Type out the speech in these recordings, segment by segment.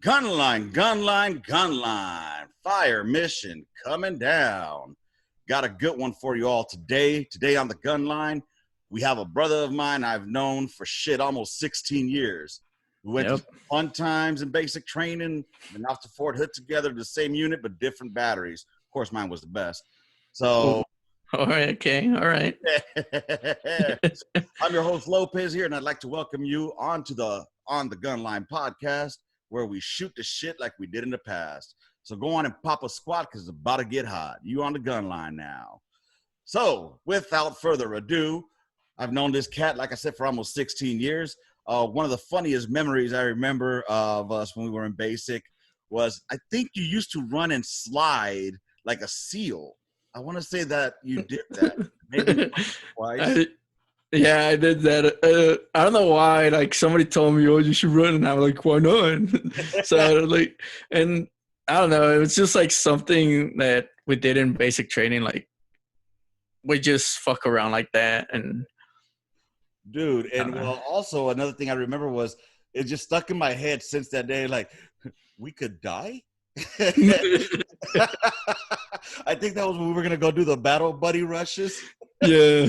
Gunline, gunline, gunline. Fire mission coming down. Got a good one for you all today. Today on the Gunline, we have a brother of mine I've known for almost 16 years. We went to fun times and basic training and off to Fort Hood together, the same unit, but different batteries. Of course, mine was the best. So, all right, okay, all right. I'm your host Lopez here, and I'd like to welcome you on the Gunline podcast, where we shoot the shit like we did in the past. So go on and pop a squat because it's about to get hot. You on the Gunline now. So without further ado, I've known this cat, like I said, for almost 16 years. One of the funniest memories I remember of us when we were in basic was, I think you used to run and slide like a seal. I want to say that you did that. Maybe twice. Yeah, I did that. I don't know why. Like, somebody told me, "Oh, you should run," and I'm like, "Why not?" So and I don't know. It was just like something that we did in basic training. Like, we just fuck around like that, and dude. And well, also another thing I remember was it just stuck in my head since that day. Like, we could die. I think that was when we were gonna go do the battle buddy rushes. Yeah.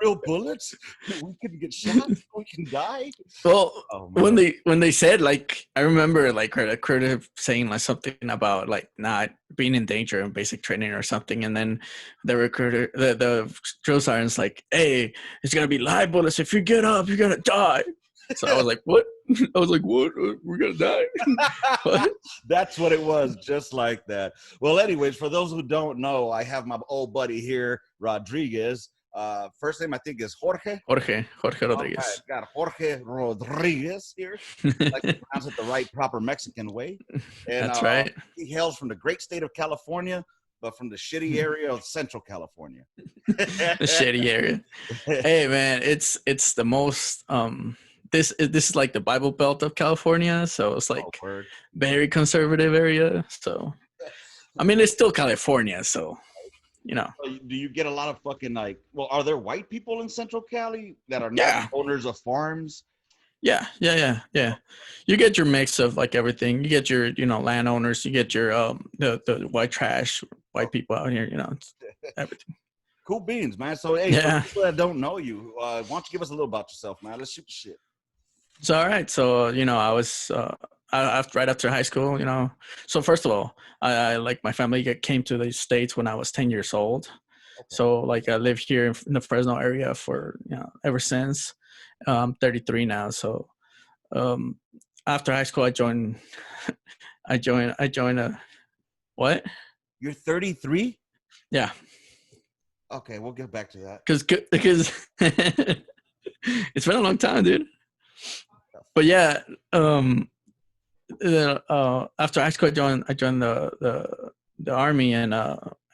Real bullets. We can get shot. We can die. Well, when they said, like, I remember like recruiter saying like something about like not being in danger in basic training or something, and then the recruiter, the drill sergeant's like, "Hey, it's gonna be live bullets. If you get up, you're gonna die." So I was like, "What?" I was like, "What? We're gonna die?" What? That's what it was, just like that. Well, anyways, for those who don't know, I have my old buddy here, Rodriguez. First name I think is Jorge. Jorge Rodriguez. Right, got Jorge Rodriguez here. I like to pronounce it the right, proper Mexican way. And, that's right. He hails from the great state of California, but from the shitty area of Central California. The shitty area. Hey, man, it's the most This is like the Bible Belt of California, so it's like very conservative area. So, I mean, it's still California, so you know. Do you get a lot of fucking like? Well, are there white people in Central Cali that are not owners of farms? Yeah. You get your mix of like everything. You get your landowners. You get your the white trash white people out here. Everything. Cool beans, man. So hey, for people that don't know you, why don't you give us a little about yourself, man? Let's shoot the shit. So, all right. So, I was right after high school, So first of all, I like my family came to the States when I was 10 years old. Okay. So like I live here in the Fresno area for, ever since. I'm 33 now. So after high school, I joined what? You're 33? Yeah. Okay, we'll get back to that. Because it's been a long time, dude. But yeah, after high school, I joined the army and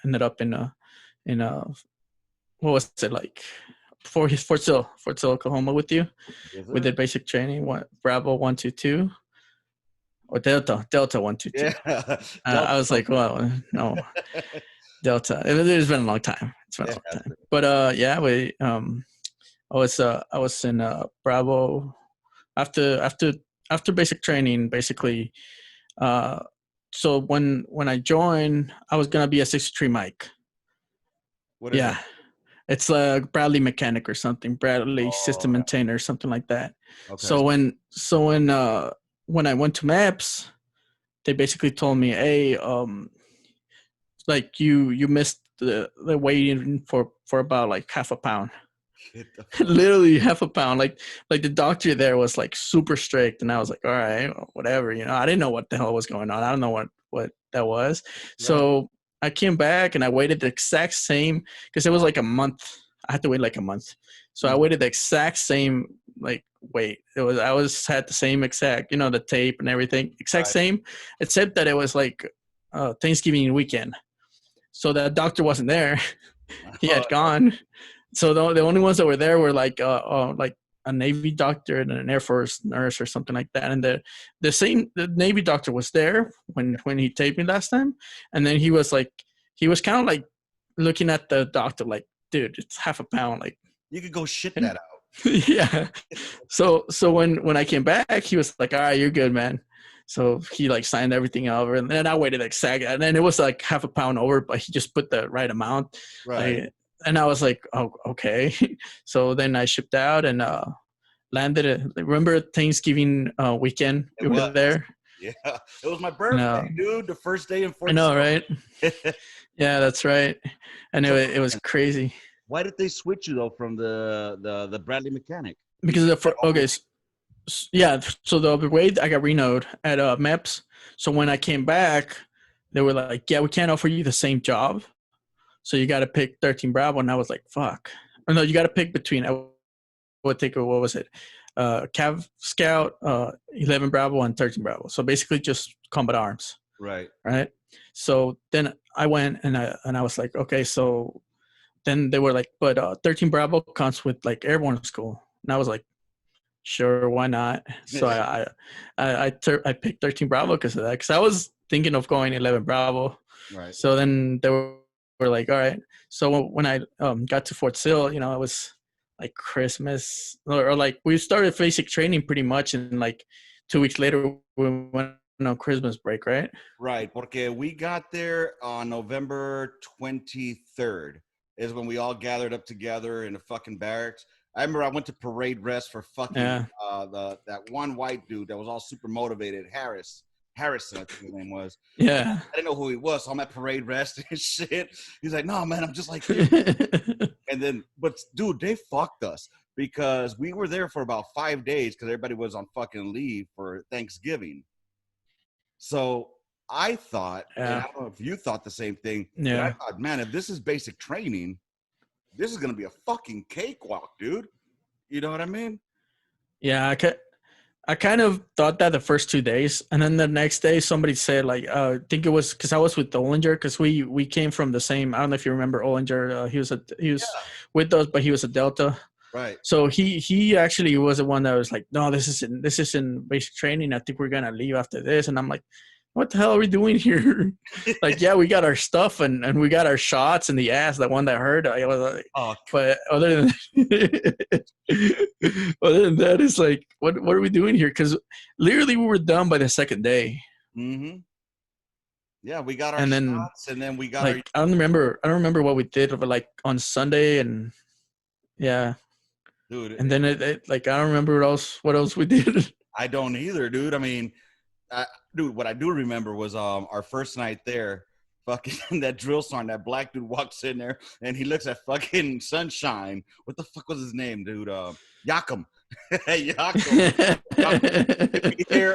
ended up in what was it like? Fort Sill, Oklahoma. With you, we did basic training. Bravo 122 or Delta 122. Yeah. I was like, well, no, Delta. It's been a long time. But we I was in Bravo. After basic training, basically, so when I joined, I was gonna be a 63 mic. What is it? It's like Bradley mechanic or something, Bradley system maintainer or something like that. Okay. So when I went to MAPS, they basically told me, hey, like you missed the waiting for about like half a pound. Literally half a pound. Like the doctor there was like super strict, and I was like, all right, whatever. I didn't know what the hell was going on. I don't know what that was. Yeah. So I came back and I waited the exact same, because it was like a month. I had to wait like a month. So I waited the exact same like wait. I had the same exact, the tape and everything, exact same, except that it was like Thanksgiving weekend. So that doctor wasn't there. He had gone. So the only ones that were there were like a Navy doctor and an Air Force nurse or something like that. And the Navy doctor was there when he taped me last time. And then he was kind of like looking at the doctor like, dude, it's half a pound. Like, you could go shit that out. Yeah. So when I came back, he was like, all right, you're good, man. So he like signed everything over, and then I waited like second, and then it was like half a pound over, but he just put the right amount. Right. Like, and I was like, oh, okay. So then I shipped out and landed it. Remember Thanksgiving weekend? It We were was. there. Yeah. It was my And, birthday, dude. The first day in I Fort know, Sill. right? Yeah, that's right. And So it was crazy why did they switch you though from the Bradley mechanic? You because said okay, yeah. So the way I got renoed at MEPS. So when I came back, they were like, "Yeah, we can't offer you the same job. So you got to pick 13 Bravo." And I was like, "Fuck!" Or no, you got to pick between. I would take what was it? Cav Scout, 11 Bravo, and 13 Bravo. So basically, just combat arms. right. Right. So then I went and I was like, okay, so then they were like, but 13 Bravo comes with like airborne school, and I was like, sure, why not? So I picked 13 Bravo because of that, because I was thinking of going 11 Bravo. Right. So then they were like, all right. So when I got to Fort Sill, you know, it was like Christmas, or like we started basic training pretty much, and like 2 weeks later we went on Christmas break, right? Right. Porque we got there on November 23rd is when we all gathered up together in the fucking barracks. I remember I went to parade rest for fucking that one white dude that was all super motivated, Harrison, I think his name was. Yeah. I didn't know who he was, so I'm at parade rest and shit. He's like, "No, man, I'm just like you." And then, but dude, they fucked us because we were there for about 5 days because everybody was on fucking leave for Thanksgiving. So I thought, and I don't know if you thought the same thing, but I thought, man, if this is basic training, this is gonna be a fucking cakewalk, dude. You know what I mean? Yeah, I kind of thought that the first 2 days, and then the next day somebody said like, I think it was because I was with Ollinger, because we came from the same. I don't know if you remember Ollinger. He was with us, but he was a Delta. Right. So he actually was the one that was like, no, this isn't basic training. I think we're gonna leave after this, and I'm like, what the hell are we doing here? Like, yeah, we got our stuff and we got our shots in the ass. The one that hurt, I was like, Oh, but other than that, it's like, what are we doing here? Because literally we were done by the second day. mm-hmm. Yeah, we got our And then shots, and then we got like I don't remember what we did, but like on Sunday, and yeah, dude. and then it like I don't remember what else we did. I don't either, dude. I mean, dude, what I do remember was our first night there. Fucking that drill sergeant, that black dude walks in there and he looks at fucking Sunshine. What the fuck was his name, dude? Yakum. Yakum. Yakum here.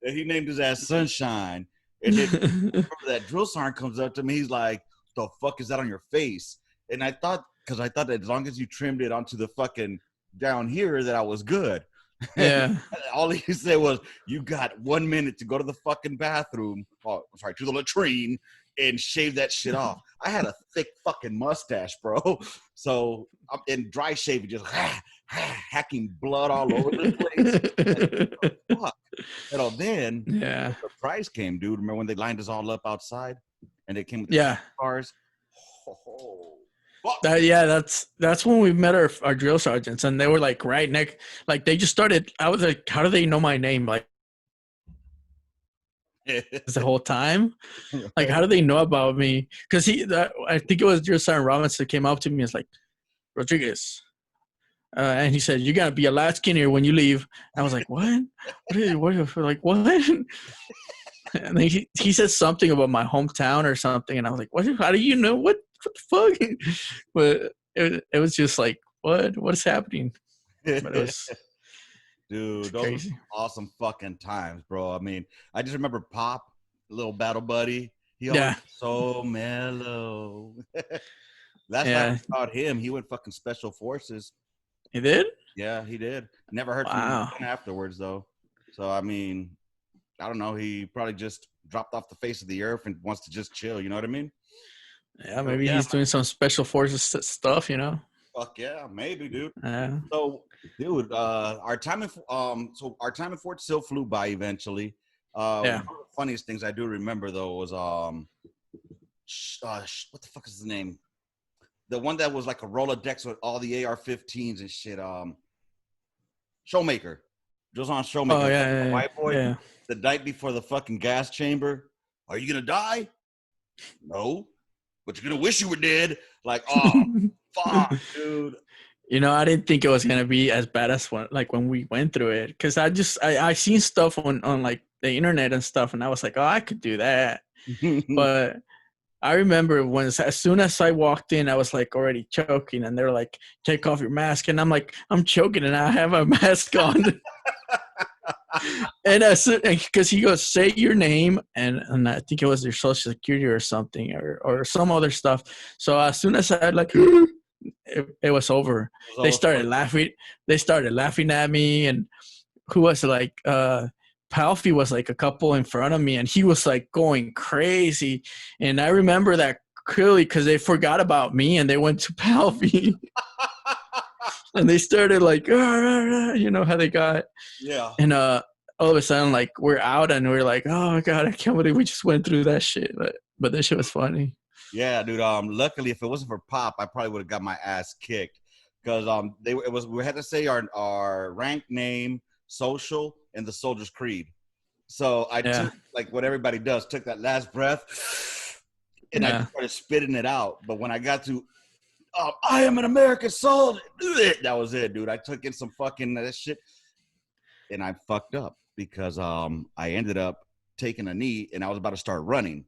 And he named his ass Sunshine. And then that drill sergeant comes up to me. He's like, "The fuck is that on your face?" And I thought that as long as you trimmed it onto the fucking down here, that I was good. Yeah. All he said was, "You got 1 minute to go to the fucking bathroom. Oh, I'm sorry, to the latrine, and shave that shit off." I had a thick fucking mustache, bro. So I'm in dry shaving, just hacking blood all over the place. Like, fuck. Then the surprise came, dude. Remember when they lined us all up outside, and they came with the cars? Oh. That's when we met our drill sergeants, and they were like right next, like they just started. I was like, how do they know my name? Like the whole time, like how do they know about me? Because I think it was Drill Sergeant Robinson came up to me and was like, Rodriguez, and he said, "You're gonna be a lot skinnier when you leave." I was like, "What? What? Like what?" And then he said something about my hometown or something, and I was like, "What? How do you know? What the fuck?" But it was just like, what is happening? But it was, dude, those crazy. were awesome fucking times, bro. I mean, I just remember Pop, little battle buddy. He always so mellow. Last time I saw him, he went fucking special forces. He did? Yeah, he did. Never heard from him afterwards, though. So I mean, I don't know. He probably just dropped off the face of the earth and wants to just chill. You know what I mean? Yeah, maybe he's doing some special forces stuff. You know? Fuck yeah, maybe, dude. Yeah. So, dude, our time in Fort Sill flew by eventually. One of the funniest things I do remember though was what the fuck is his name? The one that was like a Rolodex with all the AR-15s and shit. Showmaker. Just on Oh Showmaker, yeah, a yeah, white boy, yeah. the night before the fucking gas chamber. Are you gonna die? No, but you're gonna wish you were dead. Like, oh fuck, dude. You know, I didn't think it was gonna be as bad as when we went through it, because I seen stuff on like the internet and stuff, and I was like, oh, I could do that. But I remember as soon as I walked in, I was like already choking, and they're like, take off your mask, and I'm like, I'm choking, and I have a mask on. And because he goes, say your name, and I think it was your social security or something, or some other stuff. So as soon as I like, it was over. They started laughing. They started laughing at me, and who was like, Palfy was like a couple in front of me, and he was like going crazy. And I remember that clearly because they forgot about me and they went to Palfy. And they started like, you know how they got. Yeah. And all of a sudden, like, we're out and we're like, oh my God, I can't believe we just went through that shit. But that shit was funny. Yeah, dude. Luckily, if it wasn't for Pop, I probably would have got my ass kicked because we had to say our rank, name, social, and the soldier's creed. So I took like what everybody does, took that last breath, and I started spitting it out. But when I got to, I am an American soldier, that was it, dude. I took in some fucking that shit, and I fucked up because I ended up taking a knee, and I was about to start running.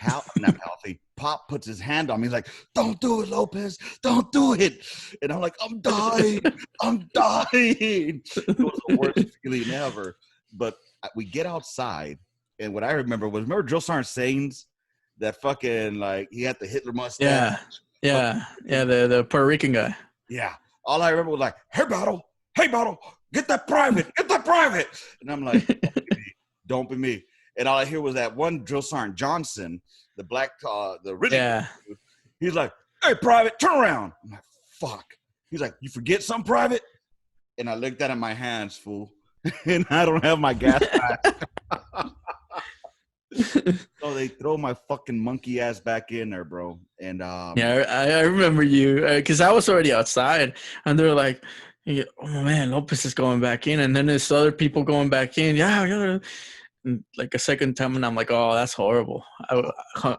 Not Palfy. Pop puts his hand on me. He's like, don't do it, Lopez. Don't do it. And I'm like, I'm dying. I'm dying. It was the worst feeling ever. But we get outside, and what I remember Joe Sergeant Sains, that fucking, like, he had the Hitler mustache. Yeah. The Puerto Rican guy. Yeah. All I remember was like, hey, Battle, get that private. And I'm like, don't be me. And all I hear was that one drill sergeant Johnson, the black, the really dude. He's like, hey, private, turn around. I'm like, fuck. He's like, you forget something, private? And I looked at my hands, fool, and I don't have my gas mask. So they throw my fucking monkey ass back in there, bro. And I remember you because I was already outside, and they're like, oh man, Lopez is going back in, and then there's other people going back in. Yeah. Like a second time, and I'm like, oh, that's horrible.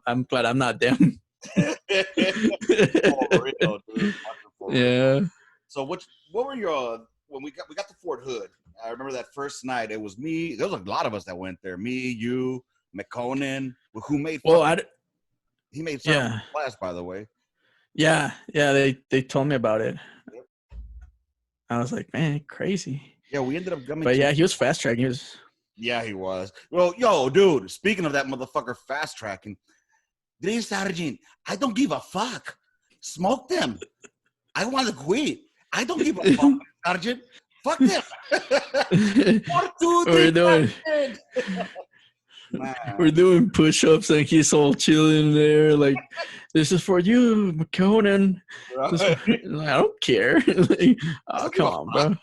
I'm glad I'm not them. For real, dude. Yeah. So what were your when we got to Fort Hood? I remember that first night. It was me. There was a lot of us that went there. Me, you, McConan, who made. He made some class, by the way. Yeah. They told me about it. Yep. I was like, man, crazy. Yeah, we ended up coming. But yeah, he was fast tracking. Yeah, he was. Well, yo, dude, speaking of that motherfucker fast tracking, Green Sergeant, I don't give a fuck. Smoke them. I want to quit. I don't give a fuck, Sergeant. Fuck them. 1, 2, 3, we're doing push-ups and he's all chilling there like, this is for you, McConan. Right. I don't care. Like, oh, come on, bro.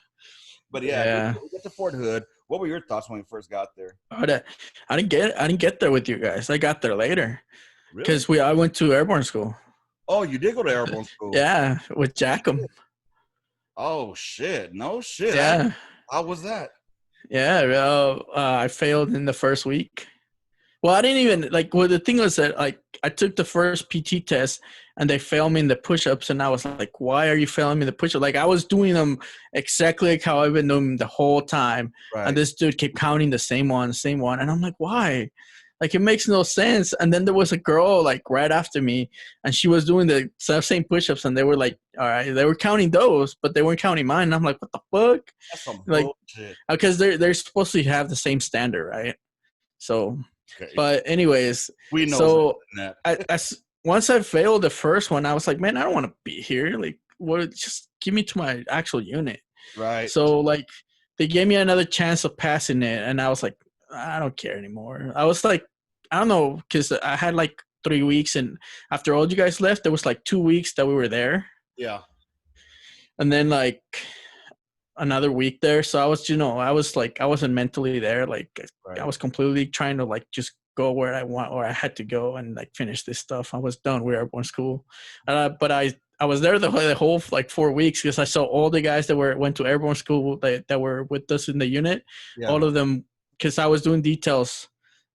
But yeah, we get to Fort Hood. What were your thoughts when we first got there? I didn't get there with you guys. I got there later. Because I went to airborne school. Oh, you did go to airborne school? Yeah, with Jackham. Oh shit! No shit. Yeah. How was that? Yeah, I failed in the first week. Well, I didn't even the thing was that I took the first PT test and they failed me in the push-ups, and I was like, why are you failing me in the push-ups? Like, I was doing them exactly like how I've been doing them the whole time. Right. And this dude kept counting the same one. And I'm like, why? Like, it makes no sense. And then there was a girl like right after me, and she was doing the same push-ups, and they were like, all right, they were counting those, but they weren't counting mine. And I'm like, what the fuck? That's some bullshit. Because they're supposed to have the same standard, right? So, but anyways, we know that. Once I failed the first one, I was like, man, I don't want to be here. Like, what? Just give me to my actual unit. Right. So like, they gave me another chance of passing it, and I was like, I don't care anymore. I was like, I don't know, because I had like 3 weeks, and after all you guys left, there was like 2 weeks that we were there. Yeah. And then like another week there. So I was, I wasn't mentally there. Like, right. I was completely trying to like just go where I had to go and like finish this stuff. I was done with airborne school. But I I was there the whole like 4 weeks because I saw all the guys that went to airborne school that were with us in the unit. Yeah. All of them, because I was doing details.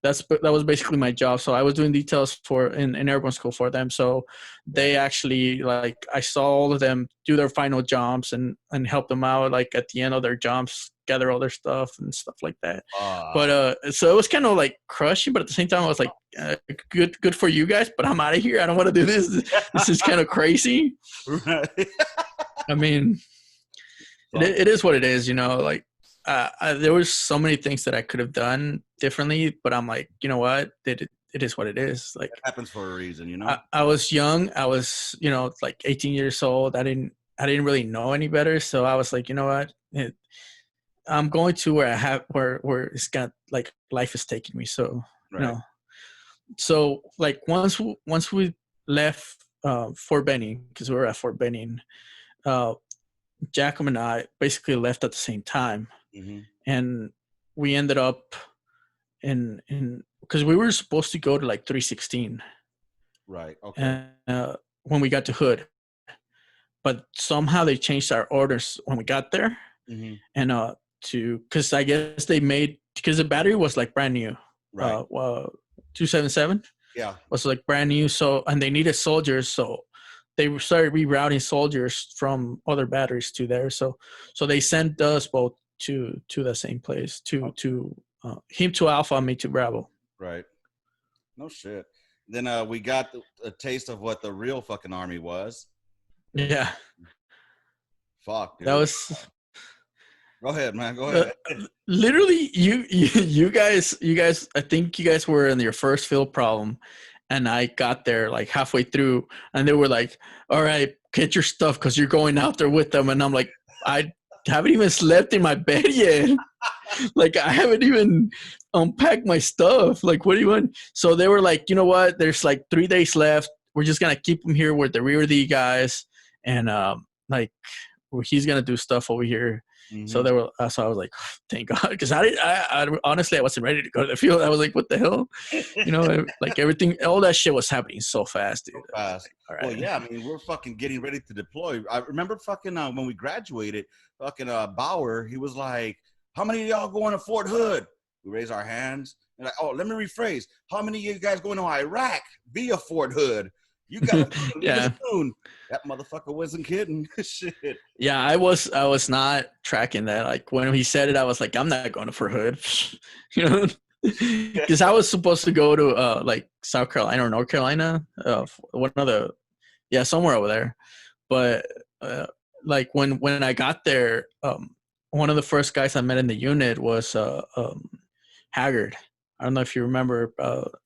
That was basically my job. So I was doing details in airborne school for them. So they actually, like, I saw all of them do their final jumps and help them out, like at the end of their jumps, gather all their stuff and stuff like that. But so it was kind of like crushing, but at the same time I was like, good for you guys, but I'm out of here. I don't want to do this. This is kind of crazy. Right. I mean, it is what it is, you know, like there was so many things that I could have done differently, but I'm like, you know what, it is what it is. Like, it happens for a reason, you know. I was young. I was, you know, like 18 years old. I didn't really know any better. So I was like, you know what, I'm going to where it's got, like, life is taking me. So, right. You know, so like once we left Fort Benning, because we were at Fort Benning, Jacob and I basically left at the same time. Mm-hmm. And we ended up in because we were supposed to go to like 316. Right. Okay. When we got to Hood, but somehow they changed our orders when we got there. Mm-hmm. And because I guess because the battery was like brand new. Right. 277. Yeah. Was like brand new. So, and they needed soldiers. So they started rerouting soldiers from other batteries to there. So they sent us both to the same place, to him to Alpha, me to Bravo. Right. No shit. Then we got a taste of what the real fucking army was. Yeah. Fuck, dude. That was. Go ahead, man. Go ahead. Literally, you guys. I think you guys were in your first field problem, and I got there like halfway through, and they were like, "All right, get your stuff because you're going out there with them." And I'm like, I haven't even slept in my bed yet. Like, I haven't even unpacked my stuff. Like, what do you want? So they were like, you know what? There's like 3 days left. We're just gonna keep them here with the rear of the guys, and like, he's gonna do stuff over here. Mm-hmm. So so I was like, thank God, because I honestly I wasn't ready to go to the field. I was like, what the hell, you know, like everything, all that shit was happening so fast, dude. So fast. All right. Well, yeah, I mean, we're fucking getting ready to deploy. I remember fucking when we graduated, fucking Bauer, he was like, how many of y'all going to Fort Hood? We raise our hands. And like, oh, let me rephrase. How many of you guys going to Iraq via Fort Hood? You got to yeah. Soon. That motherfucker wasn't kidding. Shit. Yeah, I was not tracking that. Like, when he said it, I was like, I'm not going to Fort Hood. You know, because I was supposed to go to like South Carolina or North Carolina, one of the, yeah, somewhere over there. But like when I got there, one of the first guys I met in the unit was Haggard. I don't know if you remember.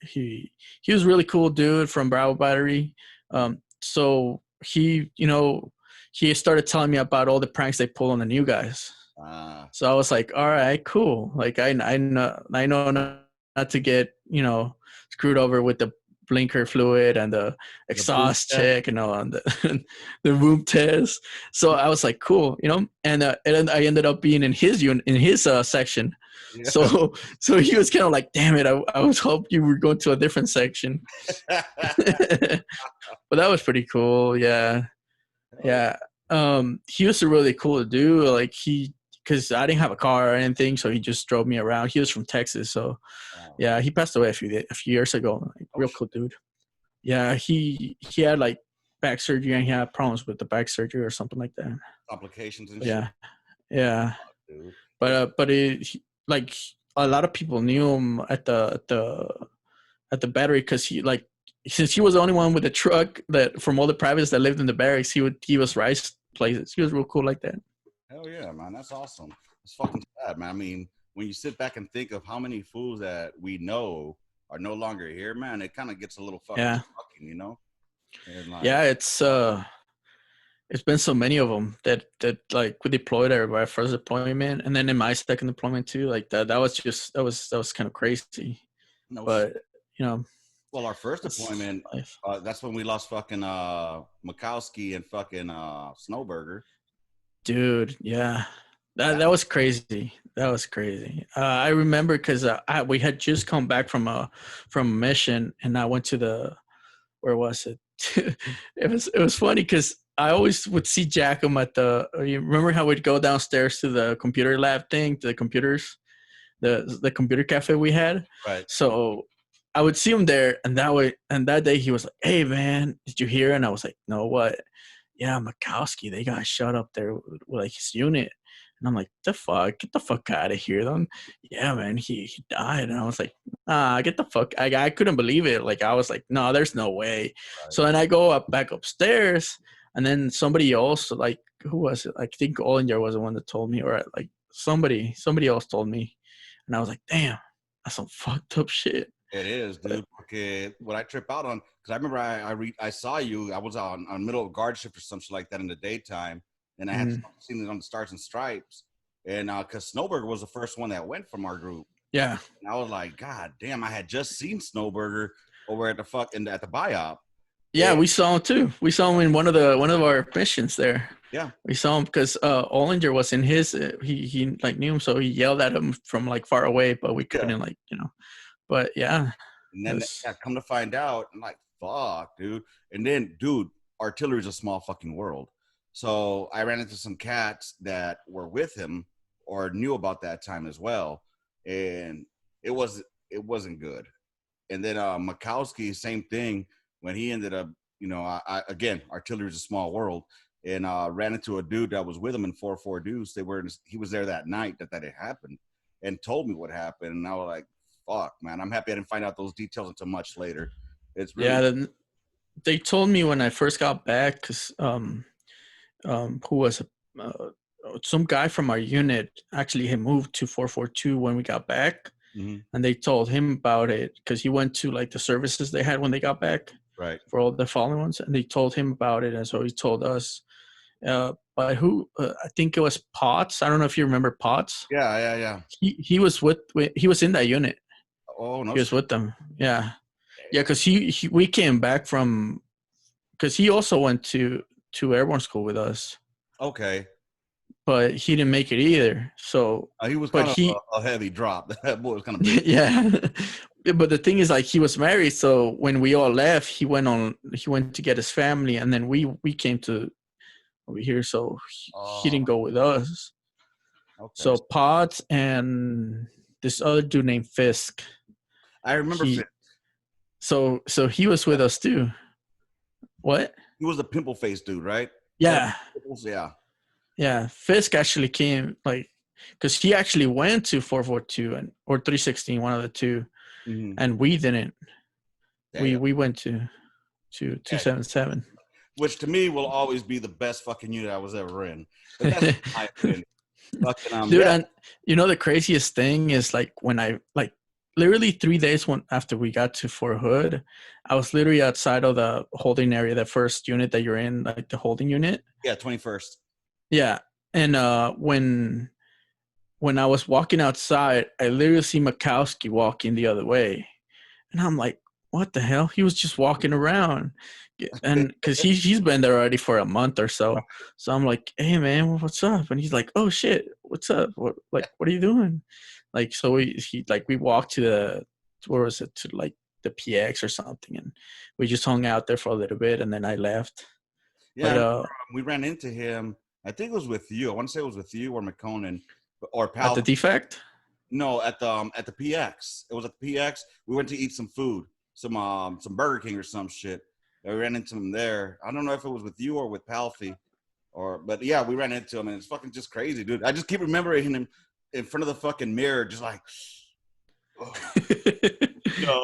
He was a really cool dude from Bravo Battery. So he started telling me about all the pranks they pull on the new guys. So I was like, all right, cool. Like, I know not to get, you know, screwed over with the blinker fluid and the exhaust check, you know, and the room test. So I was like, cool, you know, and I ended up being in his unit, in his section. Yeah. So he was kind of like, damn it, I was hoping you were going to a different section. But that was pretty cool. Yeah. Yeah. He was really cool to do. Like, because I didn't have a car or anything, so he just drove me around. He was from Texas, so yeah, he passed away a few years ago. Like, real cool dude. Yeah, he had like back surgery, and he had problems with the back surgery or something like that. Complications and shit. Yeah. But like, a lot of people knew him at the battery, because since he was the only one with a truck that from all the privates that lived in the barracks, he would give us rice places. He was real cool like that. Hell yeah, man. That's awesome. It's fucking sad, man. I mean, when you sit back and think of how many fools that we know are no longer here, man, it kind of gets a little fucking shocking, you know? Like, yeah, it's been so many of them that like we deployed our first deployment, and then in my second deployment too. Like that was kind of crazy. No, but you know. Well, our first deployment, that's when we lost fucking Mikowski and fucking Snowburger. Dude, yeah. That was crazy. That was crazy. I remember because we had just come back from a mission, and I went to where was it? It was funny because I always would see Jackum at the. You remember how we'd go downstairs to the computer lab thing, to the computers, the computer cafe we had. Right. So I would see him there, and that day he was like, "Hey man, did you hear?" And I was like, "No, what?" "Yeah, Mikowski, they got shot up there with like his unit." And I'm like, "The fuck? Get the fuck out of here!" Then, "Yeah, man, he died." And I was like, get the fuck. I couldn't believe it. Like I was like, "No, there's no way." Right. So then I go back upstairs, and then somebody else, like who was it? I think Ollinger was the one that told me, or like somebody else told me, and I was like, "Damn, that's some fucked up shit." It is, dude. Okay, what I trip out on, because I remember I saw you. I was on middle of guard shift or something like that in the daytime, and I had seen it on the Stars and Stripes, and because Snowburger was the first one that went from our group. Yeah, and I was like, God damn! I had just seen Snowburger over at at the biop. yeah, And, we saw him too. We saw him in one of our missions there. yeah, We saw him because Ollinger was in his. He like knew him, so he yelled at him from like far away, but we couldn't But yeah, and then I come to find out, I'm like, fuck, dude. And then, dude, artillery is a small fucking world. So I ran into some cats that were with him or knew about that time as well, and it wasn't good. And then Mikowski, same thing. When he ended up, I again, artillery is a small world, and ran into a dude that was with him in 4-4 Deuce. He was there that night that had happened, and told me what happened. And I was like, fuck, man, I'm happy I didn't find out those details until much later. It's really they told me when I first got back, because who was some guy from our unit actually had moved to 442 when we got back, and they told him about it because he went to like the services they had when they got back, right, for all the fallen ones, and they told him about it, and so he told us. But who? I think it was Potts. I don't know if you remember Potts. Yeah. He was in that unit. Oh no, he was with them. Yeah, because we came back from, because he also went to airborne school with us. Okay, but he didn't make it either. So he was kind of a heavy drop. That boy was kind of big. Yeah. But the thing is, like, he was married, so when we all left, he went to get his family, and then we came to over here, so he didn't go with us. Okay. So Potts and this other dude named Fisk. I remember Fisk. So he was with us too. What? He was the pimple face dude, right? Yeah. Yeah. Yeah. Fisk actually came, like, because he actually went to 442 or 316, one of the two, and we didn't. We went to 277. Which to me will always be the best fucking unit I was ever in. But that's my opinion. Dude, and the craziest thing is, like, when I, like, literally 3 days after we got to Fort Hood, I was literally outside of the holding area, the first unit that you're in, like the holding unit. Yeah, 21st. Yeah, and when I was walking outside, I literally see Mikowski walking the other way, and I'm like, what the hell? He was just walking around, and because he's been there already for a month or so. So I'm like, hey man, what's up? And he's like, oh shit, what's up? What are you doing? Like, so we walked to where was it, to like the PX or something, and we just hung out there for a little bit, and then I left. Yeah, but, we ran into him. I think it was with you. I want to say it was with you or McConan or Pal. At the defect? No, at the PX. It was at the PX. We went to eat some food, some Burger King or some shit. We ran into him there. I don't know if it was with you or with Palfy, but yeah, we ran into him, and it's fucking just crazy, dude. I just keep remembering him in front of the fucking mirror, just like, oh.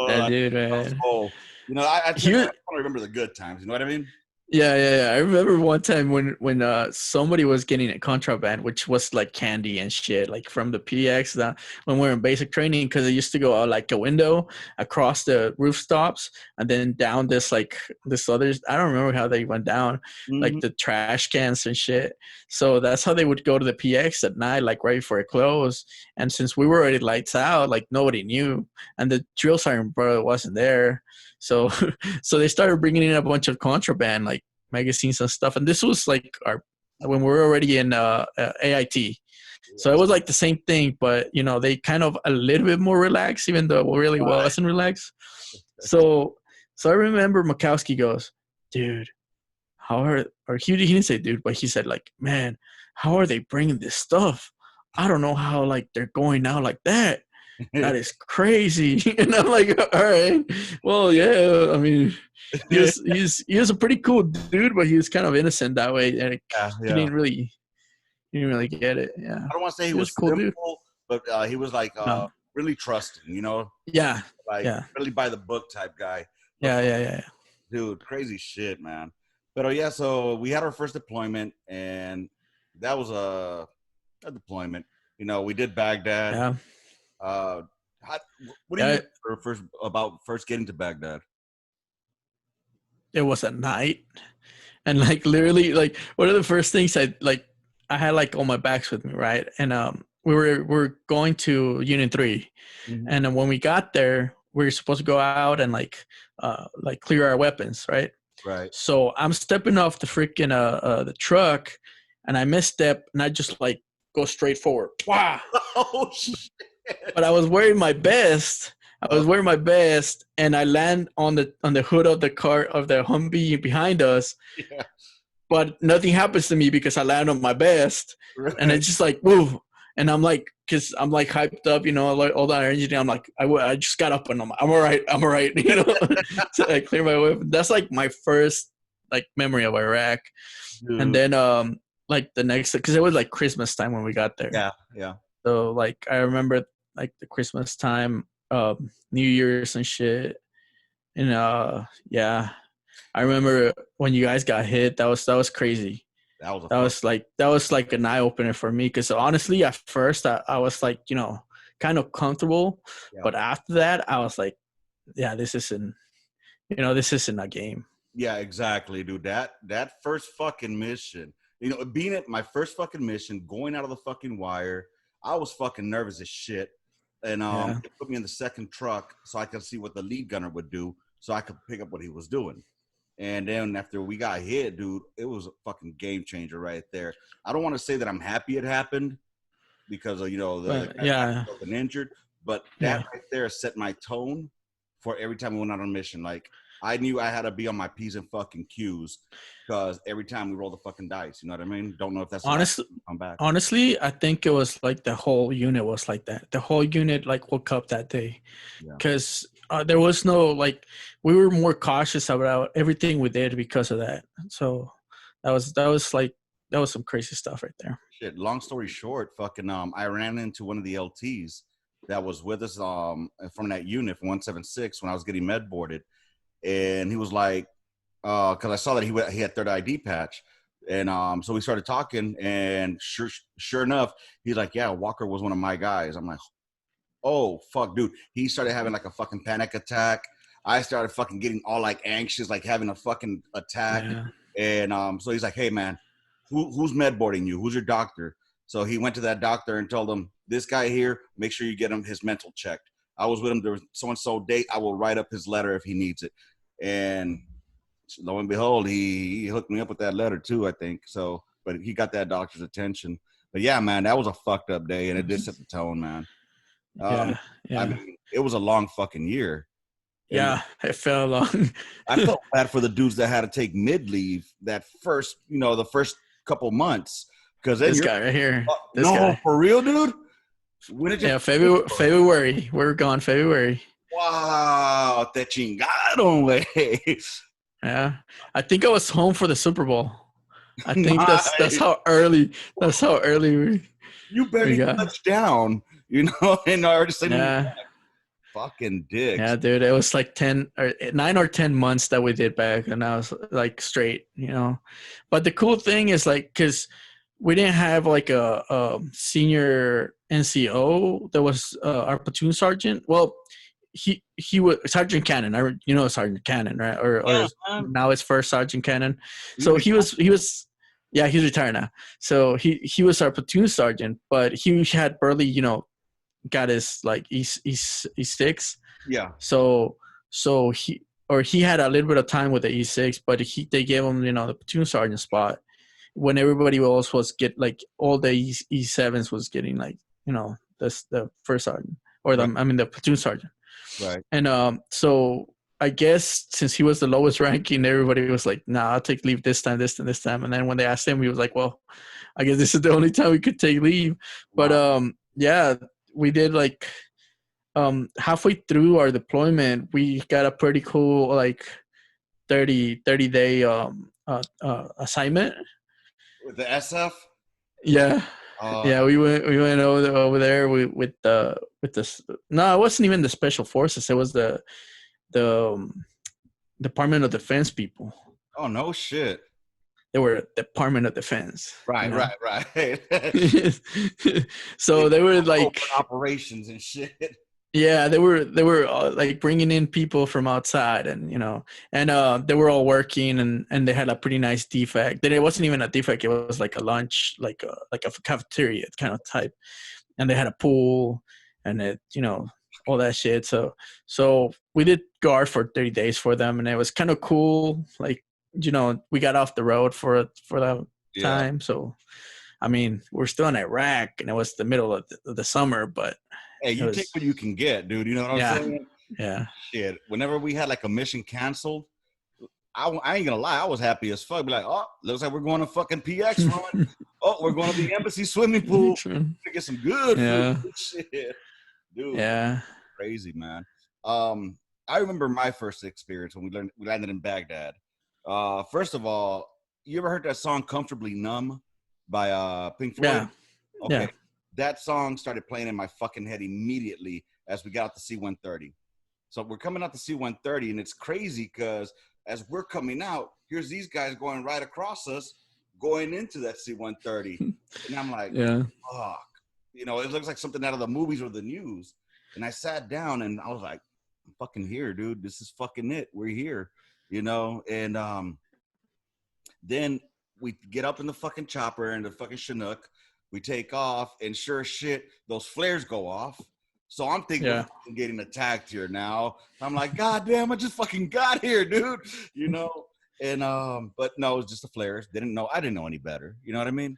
That dude, man. I want to remember the good times. You know what I mean? Yeah. I remember one time when somebody was getting a contraband, which was like candy and shit, like from the PX, when we were in basic training, because it used to go out like a window across the rooftops and then down this other, I don't remember how they went down, like the trash cans and shit. So that's how they would go to the PX at night, like right before it closed. And since we were already lights out, like nobody knew, and the drill sergeant brother wasn't there. So they started bringing in a bunch of contraband, like magazines and stuff. And this was like when we were already in AIT. So it was like the same thing, but they kind of a little bit more relaxed, even though it really wasn't relaxed. So I remember Mikowski goes, dude, he didn't say dude, but he said like, man, how are they bringing this stuff? I don't know how like they're going out like that. That is crazy. And I'm like, all right, well, yeah. I mean, he was a pretty cool dude, but he was kind of innocent that way, and he didn't really get it. Yeah, I don't want to say he he was was a cool dude. simple, but he was like No. really trusting, you know, Yeah, like yeah, really by the book type guy. But yeah. dude, crazy shit, man. But yeah, so we had our first deployment, and that was a deployment. You know, we did Baghdad. Yeah. How, what do you remember first getting to Baghdad? It was at night, and like literally, like one of the first things I had like all my bags with me, right? And we were going to Union 3, and then when we got there, we were supposed to go out and like clear our weapons, right? Right. So I'm stepping off the freaking the truck, and I misstep, and I just like go straight forward. Wow. Oh shit. But I was wearing my vest. And I land on the hood of the car of the Humvee behind us. Yeah. But nothing happens to me because I land on my vest, Right. and it's just like woo. And I'm like, because I'm like hyped up, you know, like all that energy. I'm like, I just got up and I'm all right, you know. So I clear my weapon. That's like my first like memory of Iraq. Dude. And then like the next, because it was like Christmas time when we got there. Yeah. So like I remember like the Christmas time, New Year's and shit. And yeah, I remember when you guys got hit. That was crazy. That was like an eye opener for me, because honestly, at first I was like, you know, kind of comfortable, but after that I was like, yeah, this isn't a game. Yeah, exactly, dude. That first fucking mission, you know, being at my first fucking mission, going out of the fucking wire, I was fucking nervous as shit. And they put me in the second truck so I could see what the lead gunner would do, so I could pick up what he was doing. And then after we got hit, dude, it was a fucking game changer right there. I don't want to say that I'm happy it happened because of, you know, the been injured, but that right there set my tone for every time we went out on a mission. Like, I knew I had to be on my P's and fucking Q's, because every time we roll the fucking dice, you know what I mean? Don't know if that's honestly, I think it was like the whole unit was like that. The whole unit like woke up that day, because there was no like, we were more cautious about everything we did because of that. So that was some crazy stuff right there. Shit. Long story short, fucking I ran into one of the LTs that was with us from that unit from 176 when I was getting med boarded. And he was like, because I saw that he had third ID patch, and so we started talking, and sure enough, he's like, yeah, Walker was one of my guys. I'm like, oh fuck, dude. He started having like a fucking panic attack. I started fucking getting all like anxious, like having a fucking attack. And so he's like, hey man, who's med boarding you? Who's your doctor? So he went to that doctor and told him, this guy here, make sure you get him his mental checked. I was with him. There was so-and-so date. I will write up his letter if he needs it. And lo and behold, he hooked me up with that letter too, I think. So, but he got that doctor's attention. But yeah, man, that was a fucked up day, and it did set the tone, man. I mean, it was a long fucking year. Yeah, it felt long. I felt bad for the dudes that had to take mid leave the first couple months, because this guy right here. For real, dude. February. We were gone February. Wow, te chingaron, güey. Yeah, I think I was home for the Super Bowl. I think that's how early. That's how early you barely touched down, you know, and I already said, fucking dicks. Yeah, dude, it was like 9 or 10 months that we did back, and I was like straight, you know. But the cool thing is like, because we didn't have like a senior NCO. There was our platoon sergeant. Well, he was Sergeant Cannon. You know Sergeant Cannon, right? Or now it's First Sergeant Cannon. So he was yeah, he's retired now. So he was our platoon sergeant, but he had barely, you know, got his like E6. Yeah. So he had a little bit of time with the E6, but they gave him, you know, the platoon sergeant spot when everybody else was all the E7s was getting like, you know, the first sergeant or the platoon sergeant. Right. And so I guess since he was the lowest ranking, everybody was like, "Nah, I'll take leave this time, this time, this time." And then when they asked him, he was like, "Well, I guess this is the only time we could take leave." But Wow. yeah, we did like halfway through our deployment, we got a pretty cool like 30 day assignment. With the SF? Yeah. Yeah, Hell we went over there with this. No, it wasn't even the special forces. It was the Department of Defense people. oh, no shit. They were Department of Defense. Right, You know? right. So they were like operations and shit. yeah, they were like bringing in people from outside, and you know, and they were all working, and they had a pretty nice defect. Then it wasn't even a defect; it was like a lunch, like a cafeteria kind of type, and they had a pool, and it, you know, all that shit. So we did guard for 30 days for them, and it was kind of cool. Like, you know, we got off the road for that time, so. I mean, we're still in Iraq, and it was the middle of the summer, but Hey, you take what you can get, dude. You know what I'm saying? Yeah. Shit. Whenever we had like a mission canceled, I ain't gonna lie, I was happy as fuck. Be like, oh, looks like we're going to fucking PX run. Oh, we're going to the embassy swimming pool to get some good food. Shit. Dude. Yeah. Crazy, man. I remember my first experience when we landed in Baghdad. First of all, you ever heard that song "Comfortably Numb" by Pink Floyd? Yeah. Okay. Yeah. That song started playing in my fucking head immediately as we got out the C-130. So we're coming out the C-130, and it's crazy because as we're coming out, here's these guys going right across us, going into that C-130. And I'm like, yeah, fuck. You know, it looks like something out of the movies or the news. And I sat down, and I was like, I'm fucking here, dude. This is fucking it. We're here, you know? And then we get up in the fucking chopper and the fucking Chinook. We take off, and sure as shit, those flares go off. So I'm thinking we're getting attacked here now. I'm like, God damn, I just fucking got here, dude. You know? And but no, it was just the flares. I didn't know any better. You know what I mean?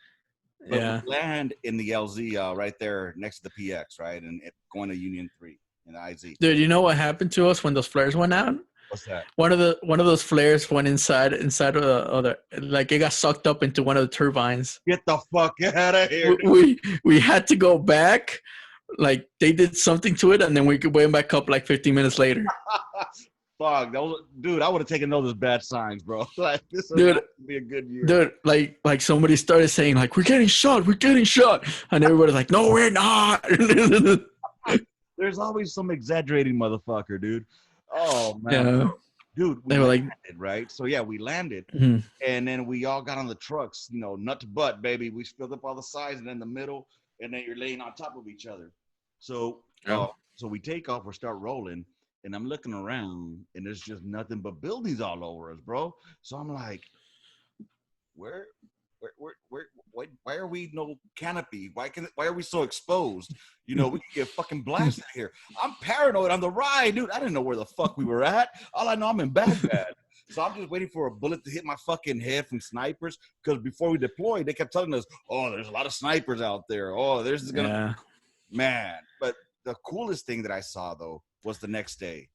But we land in the LZ right there next to the PX, right? And going to Union 3 in the IZ. Dude, you know what happened to us when those flares went out? What's that? One of those flares went inside of the other, like it got sucked up into one of the turbines. Get the fuck out of here! We had to go back. Like they did something to it, and then we could went back up like 15 minutes later. Fuck, dude, I would have taken those as bad signs, bro. Like this would be a good year. Dude, like somebody started saying like we're getting shot, and everybody's like, no, we're not. There's always some exaggerating motherfucker, dude. Oh man, yeah. Dude, we landed, right? So yeah, we landed, and then we all got on the trucks, you know, nut to butt, baby. We filled up all the sides, and then the middle, and then you're laying on top of each other. So, so we take off, we start rolling, and I'm looking around, and there's just nothing but buildings all over us, bro. So I'm like, why are we no canopy? Why are we so exposed? You know, we can get fucking blasted here. I'm paranoid on the ride, dude. I didn't know where the fuck we were at. All I know, I'm in Baghdad. So I'm just waiting for a bullet to hit my fucking head from snipers. Because before we deployed, they kept telling us, oh, there's a lot of snipers out there. Oh, there's gonna man. But the coolest thing that I saw though was the next day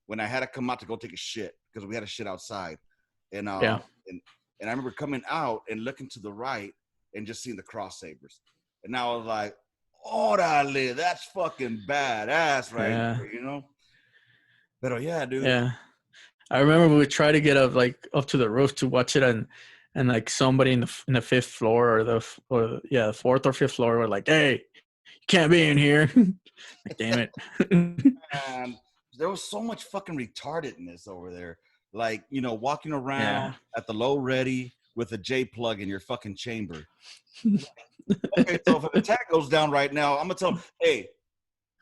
when I had to come out to go take a shit because we had a shit outside. And and I remember coming out and looking to the right and just seeing the cross-sabers. And I was like, orale, that's fucking badass right there, you know? But yeah, dude. Yeah. I remember we would try to get up to the roof to watch it, and like somebody in the fifth floor or the fourth or fifth floor were like, hey, you can't be in here. Like, damn it. And there was so much fucking retardedness over there. Like, you know, walking around at the low ready with a J plug in your fucking chamber. Okay, so if an attack goes down right now, I'm gonna tell them, hey,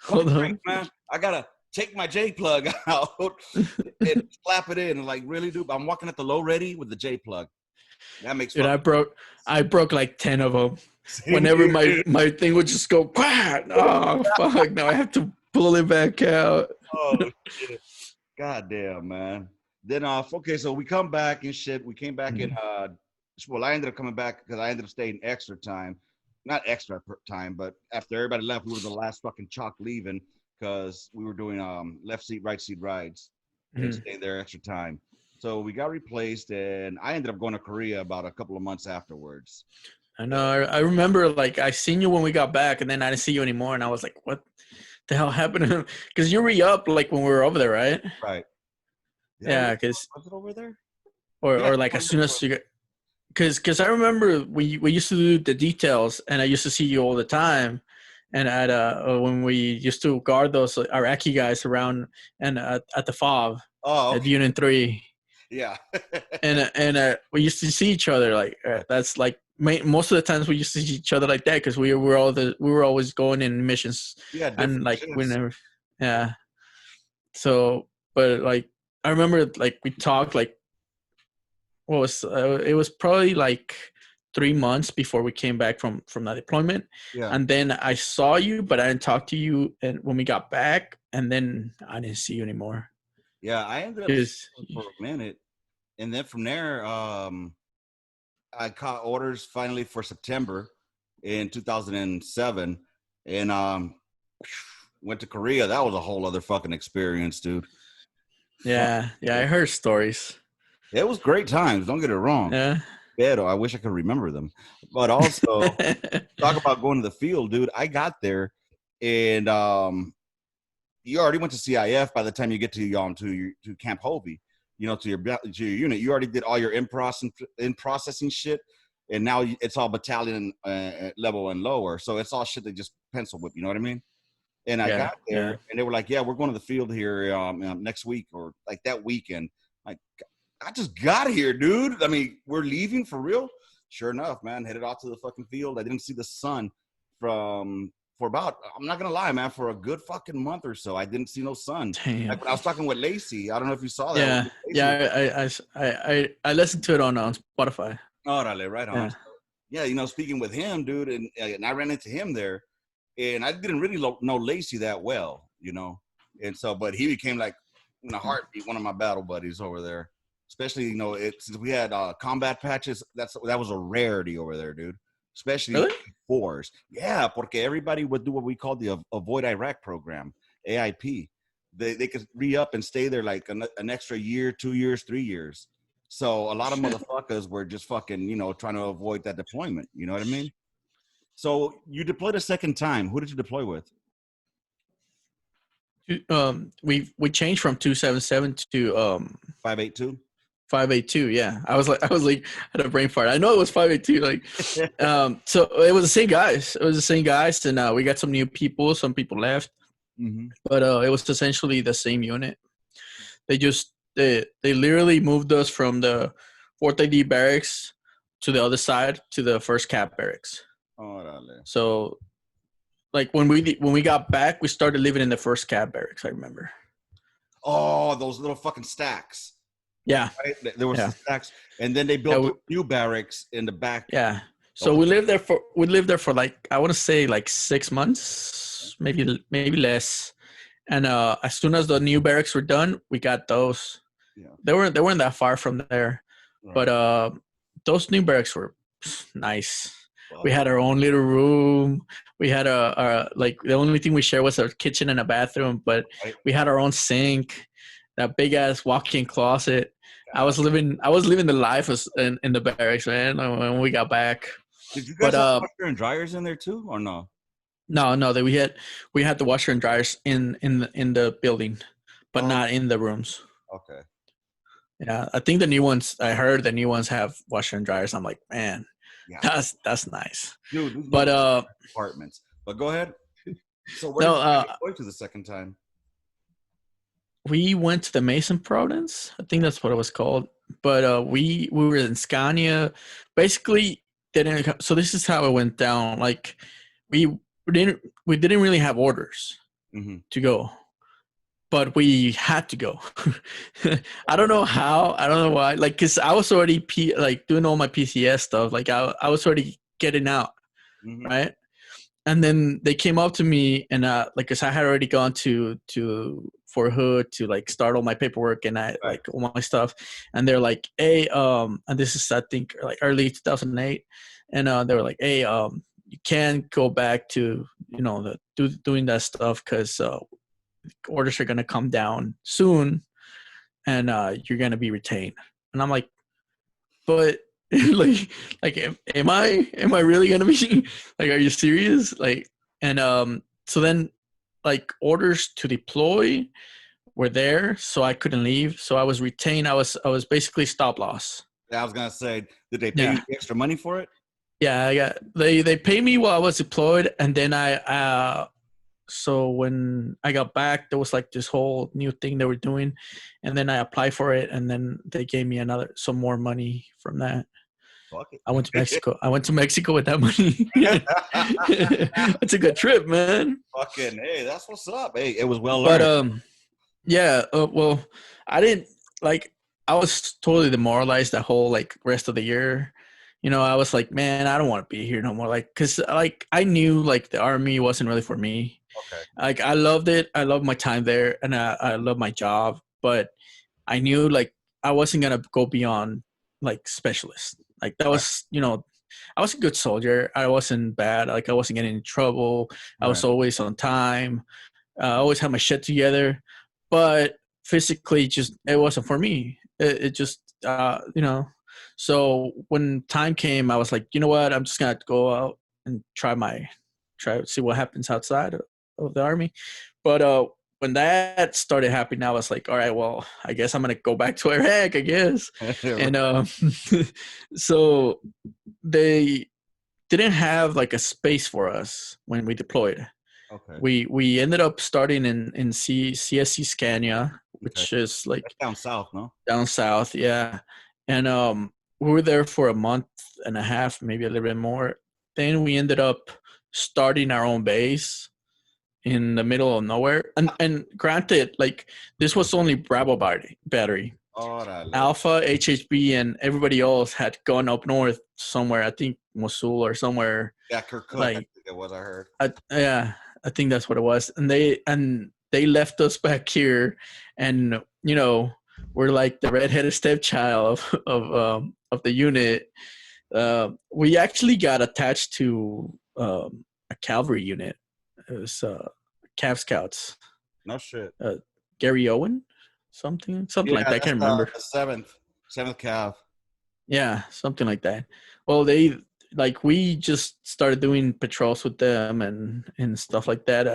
hold on, man. I gotta take my J plug out and slap it in. And like, really, dude? I'm walking at the low ready with the J plug. That makes. Dude, I broke like 10 of them. Whenever my thing would just go, quack. Oh fuck! Now I have to pull it back out. Oh shit! God damn, man. Then okay, so we come back and shit. We came back in well, I ended up coming back because I ended up staying extra time. Not extra time, but after everybody left, we were the last fucking chalk leaving because we were doing left seat, right seat rides. and stay there extra time. So we got replaced, and I ended up going to Korea about a couple of months afterwards. I know. I remember, like, I seen you when we got back, and then I didn't see you anymore, and I was like, "What the hell happened?" Because you re-up like when we were over there, right? Right. Yeah, because was it over there? or like as soon as you got, because I remember we used to do the details, and I used to see you all the time, and at when we used to guard those Iraqi guys around and at the FOB at Unit 3. Yeah. and we used to see each other like that's like most of the times we used to see each other like that because we were always going in missions. Yeah, and like shifts. we never. Yeah. So, but like I remember like we talked like what was it was probably like 3 months before we came back from that deployment. Yeah. And then I saw you, but I didn't talk to you. And when we got back, and then I didn't see you anymore. Yeah, I ended up for a minute, and then from there, I caught orders finally for September in 2007, and went to Korea. That was a whole other fucking experience, dude. Yeah, I heard stories. It was great times. Don't get it wrong. Yeah. Pero I wish I could remember them. But also, talk about going to the field, dude. I got there, and you already went to CIF by the time you get to to Camp Hovey, to your unit. You already did all your in processing shit, and now it's all battalion level and lower. So it's all shit they just pencil whip. You know what I mean? And I got there, and they were like, "Yeah, we're going to the field here next week or like that weekend." Like, I just got here, dude. I mean, we're leaving for real. Sure enough, man, headed out to the fucking field. I didn't see the sun for about, I'm not gonna lie, man, for a good fucking month or so. I didn't see no sun. Damn. Like when I was talking with Lacey, I don't know if you saw that. I listened to it on Spotify. Orale, right on. Yeah, speaking with him, dude, and I ran into him there, and I didn't really know Lacey that well, and so, but he became like in a heartbeat one of my battle buddies over there. Especially, since we had combat patches, that was a rarity over there, dude. Especially really? fours. Yeah, porque everybody would do what we call the Avoid Iraq program, AIP. They could re-up and stay there like an extra year, 2 years, 3 years. So a lot of motherfuckers were just fucking, trying to avoid that deployment. You know what I mean? So you deployed a second time. Who did you deploy with? We changed from 277 to 582. 582. Yeah, I was like, I had a brain fart. I know it was 582. Like, so it was the same guys. And we got some new people. Some people left, but it was essentially the same unit. They literally moved us from the 4th ID barracks to the other side to the 1st Cap barracks. So, like when we got back, we started living in the 1st Cap barracks. I remember. Oh, those little fucking stacks. Yeah, right? There were some stacks, and then they built a new barracks in the back. Yeah, so we lived there for like, I want to say like 6 months, maybe less. And as soon as the new barracks were done, we got those. Yeah, they weren't that far from there, right. But those new barracks were nice. Wow. We had our own little room. We had like the only thing we shared was a kitchen and a bathroom, but we had our own sink, that big ass walk-in closet. I was living the life in the barracks, man. When we got back, did you guys have washer and dryers in there too, or no? No. That we had the washer and dryers in the building, but not in the rooms. Okay. Yeah, I think I heard the new ones have washer and dryers. I'm like, man, that's nice, dude. But apartments. But go ahead. So where did you go to the second time? We went to the Mason Province. I think that's what it was called. But we were in Scania. Basically, so this is how it went down. Like we didn't really have orders to go, but we had to go. I don't know how. I don't know why. Like, cause I was already doing all my PCS stuff. Like I was already getting out, right? And then they came up to me and cause I had already gone to Fort Hood to like start all my paperwork and like all my stuff. And they're like, hey, and this is I think like early 2008, and they were like, hey, you can't go back to doing that stuff because orders are gonna come down soon. and you're gonna be retained. And I'm like, but like am I really gonna be like, are you serious? Like, and so then like orders to deploy were there, so I couldn't leave. So I was retained. I was basically stop loss. Yeah, I was gonna say, did they pay Yeah. you extra money for it? Yeah, I got they paid me while I was deployed, and then so when I got back, there was like this whole new thing they were doing, and then I applied for it, and then they gave me some more money from that. Fuck it. I went to Mexico. I went to Mexico with that money. It's a good trip, man. Fucking hey, that's what's up. Hey, it was well But learned. yeah. Well, I didn't like. I was totally demoralized that whole like rest of the year. I was like, man, I don't want to be here no more. Like, cause like I knew like the army wasn't really for me. Okay. Like I loved it. I loved my time there, and I love my job. But I knew like I wasn't gonna go beyond like specialist. Like that Right. was, I was a good soldier. I wasn't bad. Like I wasn't getting in trouble. I was Right. always on time. I always had my shit together. But physically, just it wasn't for me. It just, So when time came, I was like, you know what? I'm just gonna go out and try to see what happens outside of the army. But when that started happening, I was like, all right, well, I guess I'm gonna go back to Iraq, I guess. And so they didn't have like a space for us when we deployed. Okay. We ended up starting in CSC Scania, which is like that's down south, no? Down south, yeah. And we were there for a month and a half, maybe a little bit more. Then we ended up starting our own base in the middle of nowhere. And granted, like this was only Bravo battery. Órale. Alpha, HHB, and everybody else had gone up north somewhere. I think Mosul or somewhere. Yeah, Kirkuk, Like, I think it was. I heard. Yeah, I think that's what it was. And they left us back here, and we're like the redheaded stepchild of the unit. We actually got attached to a cavalry unit. It was Cav Scouts. No shit. Gary Owen, something like that. I can't remember. The seventh Cav. Yeah, something like that. Well, we just started doing patrols with them and stuff like that.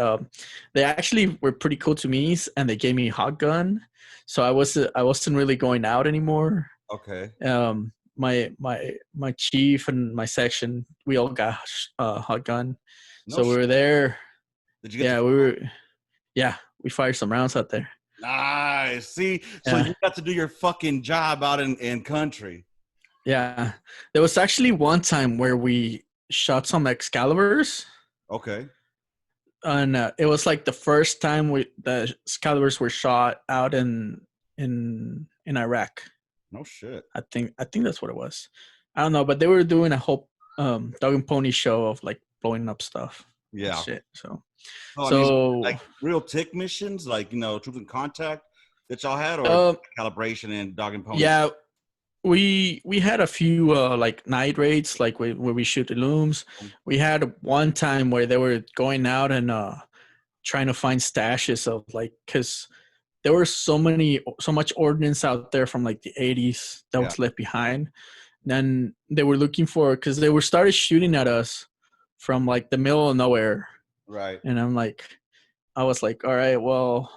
They actually were pretty cool to me, and they gave me a hot gun, so I wasn't really going out anymore. Okay. My chief and my section, we all got a hot gun, so we were there. Did you get? We fired some rounds out there. Nice. See, so you got to do your fucking job out in country. Yeah, there was actually one time where we shot some Excaliburs. Okay. And it was like the first time the Excaliburs were shot out in Iraq. No shit. I think that's what it was. I don't know, but they were doing a whole dog and pony show of like blowing up stuff. Yeah. Shit. So like real tick missions, like troops in contact that y'all had, or calibration and dog and pony. Yeah. We had a few like night raids, like where we shoot the looms. We had one time where they were going out and trying to find stashes of like, because there were so much ordnance out there from like the 80s that was left behind. And then they were looking for, because they were started shooting at us from like the middle of nowhere. Right. And I was like, all right, well,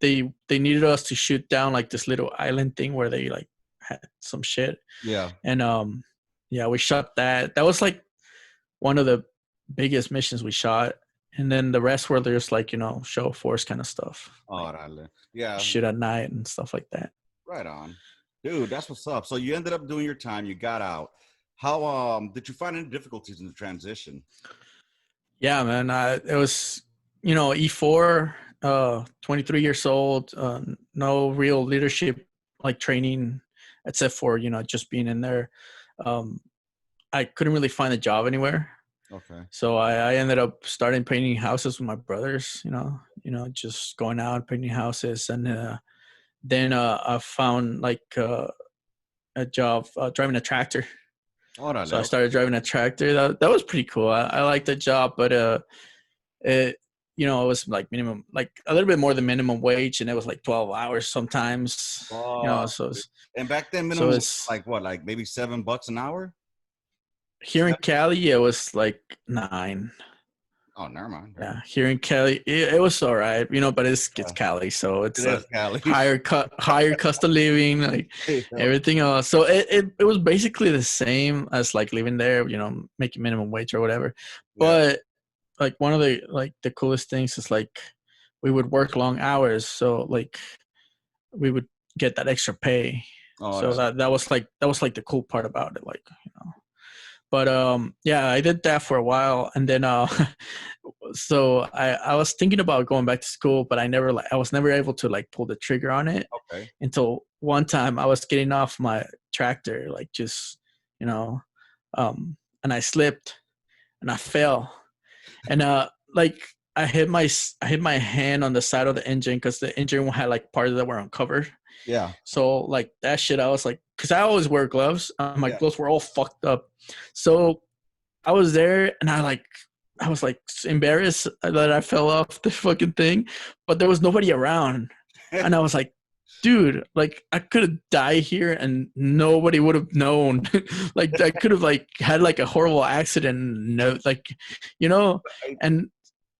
they needed us to shoot down like this little island thing where they like had some shit. Yeah. And we shot that. That was like one of the biggest missions we shot. And then the rest were just like, show of force kind of stuff. Oh, yeah. Shoot at night and stuff like that. Right on. Dude, that's what's up. So you ended up doing your time, you got out. How did you find any difficulties in the transition? Yeah, man. It was, E4, 23 years old, no real leadership like training, except for, just being in there. I couldn't really find a job anywhere. Okay. So I ended up starting painting houses with my brothers, just going out and painting houses. And then I found like a job driving a tractor. So I started driving a tractor. That was pretty cool. I liked the job, but you know, it was like minimum, like a little bit more than minimum wage, and it was like 12 hours sometimes, you know, and back then so minimum was it's like what, like maybe $7 an hour? here in Cali, it was like 9. Oh, never mind. Yeah, here in Cali, it was all right, you know, but it's Cali, so It it's is a Cali. higher cost of living, like everything else. So it was basically the same as like living there, you know, making minimum wage or whatever. But like one of the coolest things is like we would work long hours, so like we would get that extra pay. Oh, So that was like the cool part about it, like, you know. But yeah, I did that for a while, and then so I was thinking about going back to school, but I was never able to like pull the trigger on it until one time I was getting off my tractor, like just, you know, and I slipped and I fell, and like I hit my hand on the side of the engine because the engine had like parts that were uncovered. Yeah. So like that shit, I was like, because I always wear gloves. My gloves were all fucked up. So I was there and I was like embarrassed that I fell off the fucking thing, but there was nobody around. And I was like, dude, like I could have died here and nobody would have known. Like I could have like had like a horrible accident, no, like, you know, and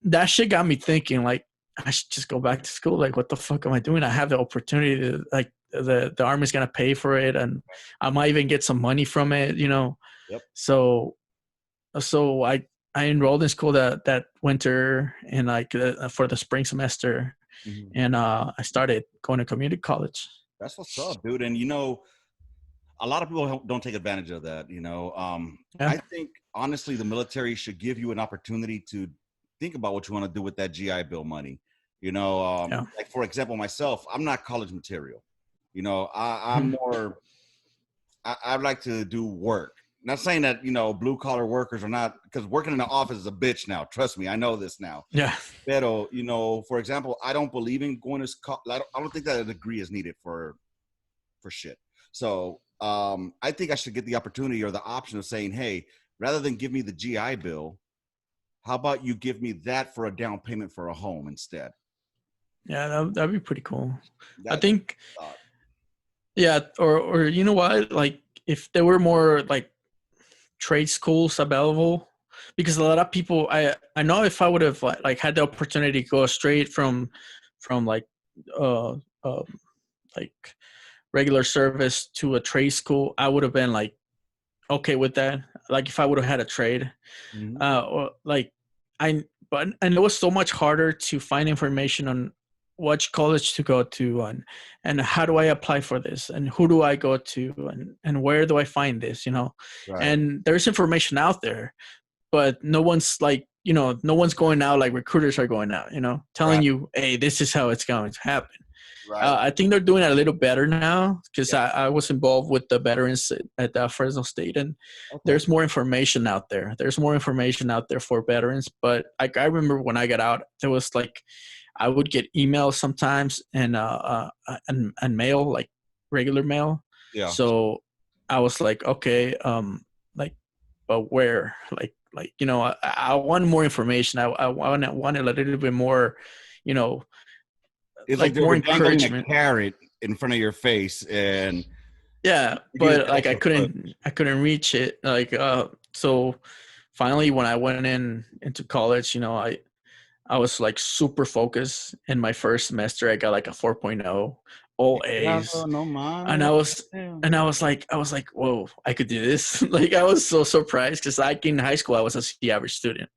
that shit got me thinking like I should just go back to school. Like, what the fuck am I doing? I have the opportunity to, like, the Army's gonna pay for it, and I might even get some money from it, you know. Yep. So I enrolled in school that winter, and like for the spring semester, and I started going to community college. That's what's up, dude. And you know, a lot of people don't take advantage of that. You know, I think honestly, the military should give you an opportunity to think about what you want to do with that GI Bill money. You know, like for example, myself, I'm not college material. You know, I'm more. I'd like to do work. Not saying that, you know, blue collar workers are not, because working in the office is a bitch now. Trust me, I know this now. Yeah. Pero, you know, for example, I don't believe in going to college. I don't think that a degree is needed for shit. So I think I should get the opportunity or the option of saying, hey, rather than give me the GI Bill, how about you give me that for a down payment for a home instead? Yeah, that'd be pretty cool. I think. Yeah, or you know what? Like, if there were more like trade schools available, because a lot of people, I know if I would have like had the opportunity to go straight from like uh, uh like regular service to a trade school, I would have been like okay with that. Like if I would have had a trade, or like but and it was so much harder to find information on which college to go to, and how do I apply for this, and who do I go to, and where do I find this, you know. And there's information out there, but no one's like, you know, no one's going out like recruiters are going out, you know, telling you, hey, this is how it's going to happen. I think they're doing it a little better now because I was involved with the veterans at Fresno State, and there's more information out there. There's more information out there for veterans. But I remember when I got out, there was like I would get emails sometimes and mail, like regular mail. Yeah. So I was like, okay, like, but where? Like you know, I wanted more information. I wanted a little bit more, you know. It's like more they're dangling encouragement. a carrot in front of your face, and but like I couldn't reach it. Like so finally when I went into college, you know, I was like super focused. In my first semester I got like a 4.0, all A's. And I was like, whoa, I could do this. Like I was so surprised because like in high school I was a C average student.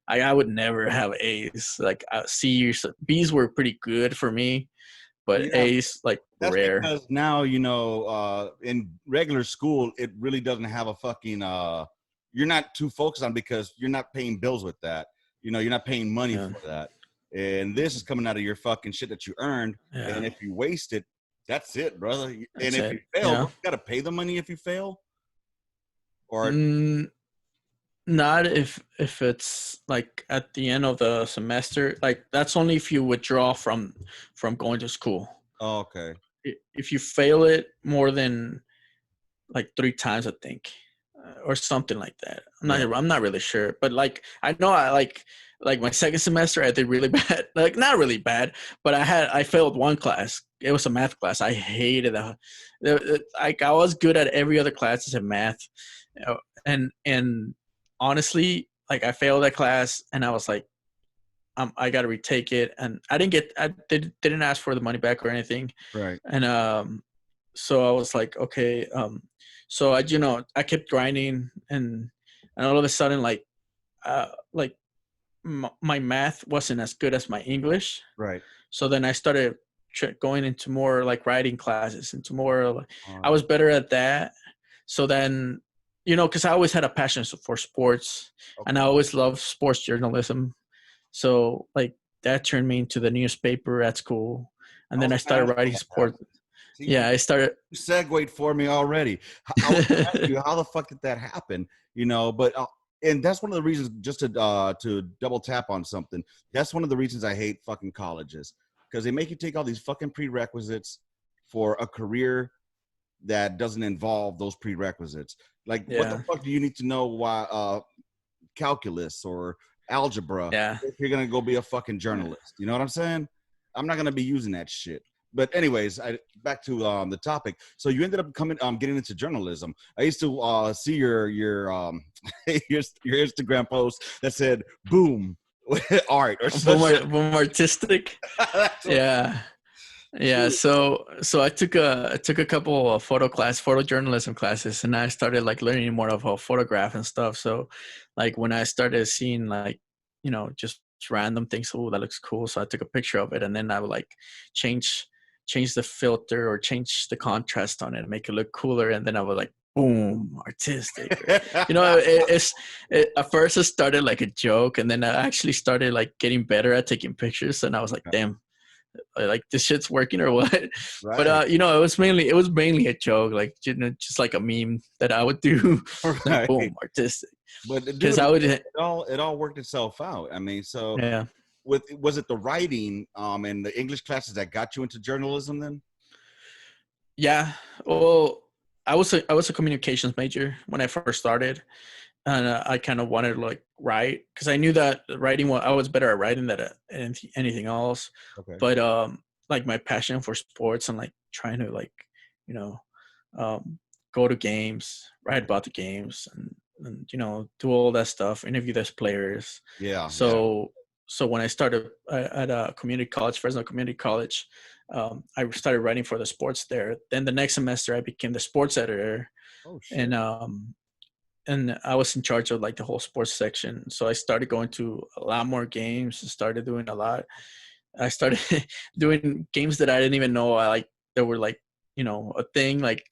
I would never have A's. Like C's, B's were pretty good for me, but A's like that's rare. Because now, you know, in regular school, it really doesn't have a fucking. You're not too focused on because you're not paying bills with that. You know, you're not paying money for that, and this is coming out of your fucking shit that you earned. And if you waste it, that's it, brother. And if you fail, you gotta pay the money if you fail. Or not if it's like at the end of the semester. Like that's only if you withdraw from going to school. Oh, okay. If you fail it more than like 3 times, I think, or something like that. Yeah. I'm not really sure, but like I know I like my second semester I did really bad. Like not really bad, but I failed one class. It was a math class. I hated like I was good at every other class except math. And honestly, like I failed that class and I was like I got to retake it, and didn't ask for the money back or anything. Right. And so I was like, okay, so I kept grinding, and all of a sudden, like my math wasn't as good as my English. Right. So then I started going into more like writing classes, into more. I was better at that. So then, because I always had a passion for sports, and I always loved sports journalism. So like that turned me into the newspaper at school, and then I started writing sports. See, Yeah, I started. You segued for me already. I was gonna ask you, how the fuck did that happen? But and that's one of the reasons. Just to double tap on something. That's one of the reasons I hate fucking colleges, because they make you take all these fucking prerequisites for a career that doesn't involve those prerequisites. Like, what the fuck do you need to know why calculus or algebra if you're gonna go be a fucking journalist? You know what I'm saying? I'm not gonna be using that shit. But anyways, back to the topic. So you ended up getting into journalism. I used to see your your Instagram post that said "boom art" or something. Boom artistic. Yeah. Yeah, so I took a couple of photojournalism classes, and I started like learning more of how photograph and stuff. So like when I started seeing like, just random things, oh, that looks cool. So I took a picture of it, and then I would like change the filter or change the contrast on it and make it look cooler. And then I would like, boom, artistic. At first it started like a joke, and then I actually started like getting better at taking pictures, and I was like, damn, like this shit's working or what? Right. But it was mainly a joke, like just like a meme that I would do. Right. Like, boom, artistic. But dude, it all worked itself out. I mean, so yeah. Was it the writing and the English classes that got you into journalism then? Yeah. Well, I was a communications major when I first started, and I kind of wanted to like write, because I knew that I was better at writing than at anything else. Okay. But like my passion for sports and like trying to like go to games, write about the games, and do all that stuff, interview those players. Yeah. So when I started at a community college, Fresno Community College, I started writing for the sports there. Then the next semester I became the sports editor. Oh shit. And I was in charge of like the whole sports section. So I started going to a lot more games and started doing a lot. I started doing games that I didn't even know that were like, a thing, like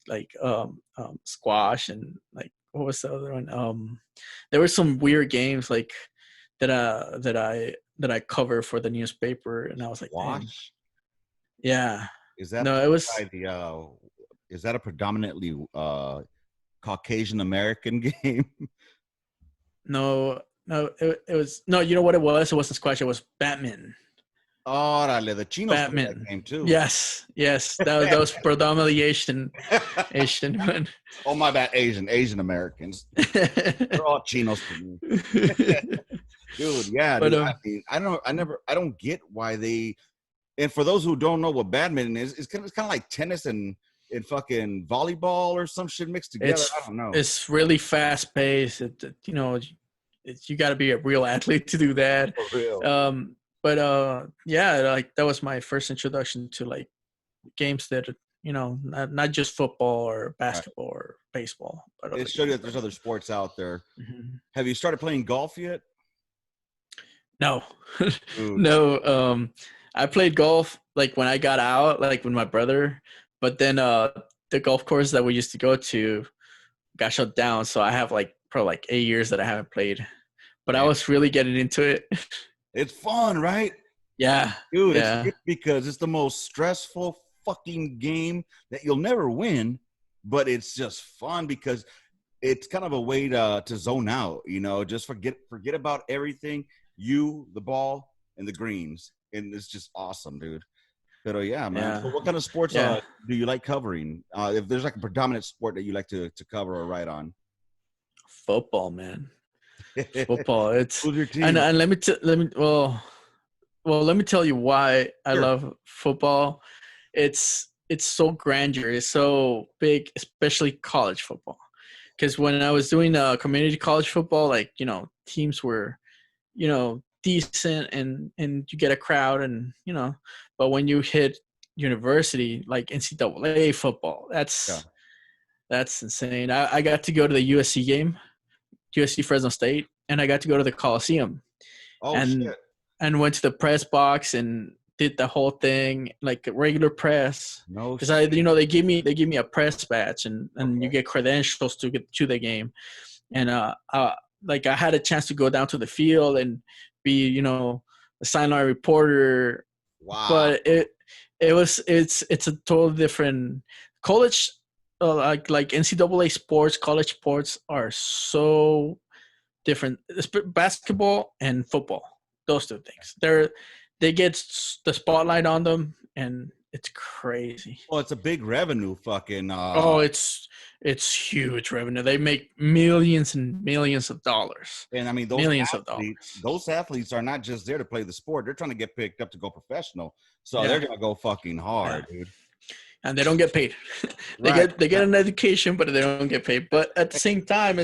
squash, and like, what was the other one? There were some weird games like that I cover for the newspaper, and I was like, squash? Yeah. Is that is that a predominantly Caucasian American game? No, it was no. You know what it was? It wasn't squash. It was Batman. Orale, the Chinos play that game too. Yes. That was predominantly Asian one. Oh my bad, Asian Americans. They're all Chinos to me. Dude, yeah. But, dude, I don't get why they. And for those who don't know what badminton is, it's kind of like tennis and fucking volleyball or some shit mixed together. I don't know. It's really fast paced. You got to be a real athlete to do that. For real. But yeah, like that was my first introduction to like games that not just football or basketball or baseball. But it showed you that there's other sports out there. Mm-hmm. Have you started playing golf yet? No, no. I played golf like when I got out, like with my brother. But then the golf course that we used to go to got shut down, so I have like probably like 8 years that I haven't played. But I was really getting into it. It's fun, right? Yeah. Dude, it's because it's the most stressful fucking game that you'll never win, but it's just fun because it's kind of a way to zone out, just forget about everything, the ball, and the greens. And it's just awesome, dude. But yeah, man. Yeah. So what kind of sports do you like covering? If there's like a predominant sport that you like to cover or write on? Football, man. Football. It's Who's your team? and let me tell you why I love football. It's so grandeur. It's so big, especially college football. Because when I was doing community college football, like, you know, teams were, you know, decent and you get a crowd and, you know, but when you hit university, like NCAA football, that's insane. I got to go to the USC game, USC Fresno State, and I got to go to the Coliseum. Oh, and shit. and went to the press box and did the whole thing like a regular press. No, because they give me a press badge and you get credentials to get to the game. And like I had a chance to go down to the field and be, you know, a sideline reporter. Wow. But it's a totally different college. Like NCAA sports, college sports are so different. Basketball and football, those two things, they get the spotlight on them, and it's crazy. Well, it's a big revenue fucking It's huge revenue. They make millions and millions of dollars. And I mean, those athletes are not just there to play the sport. They're trying to get picked up to go professional. So they're gonna go fucking hard, dude. And they don't get paid. They get an education, but they don't get paid. But at the same time,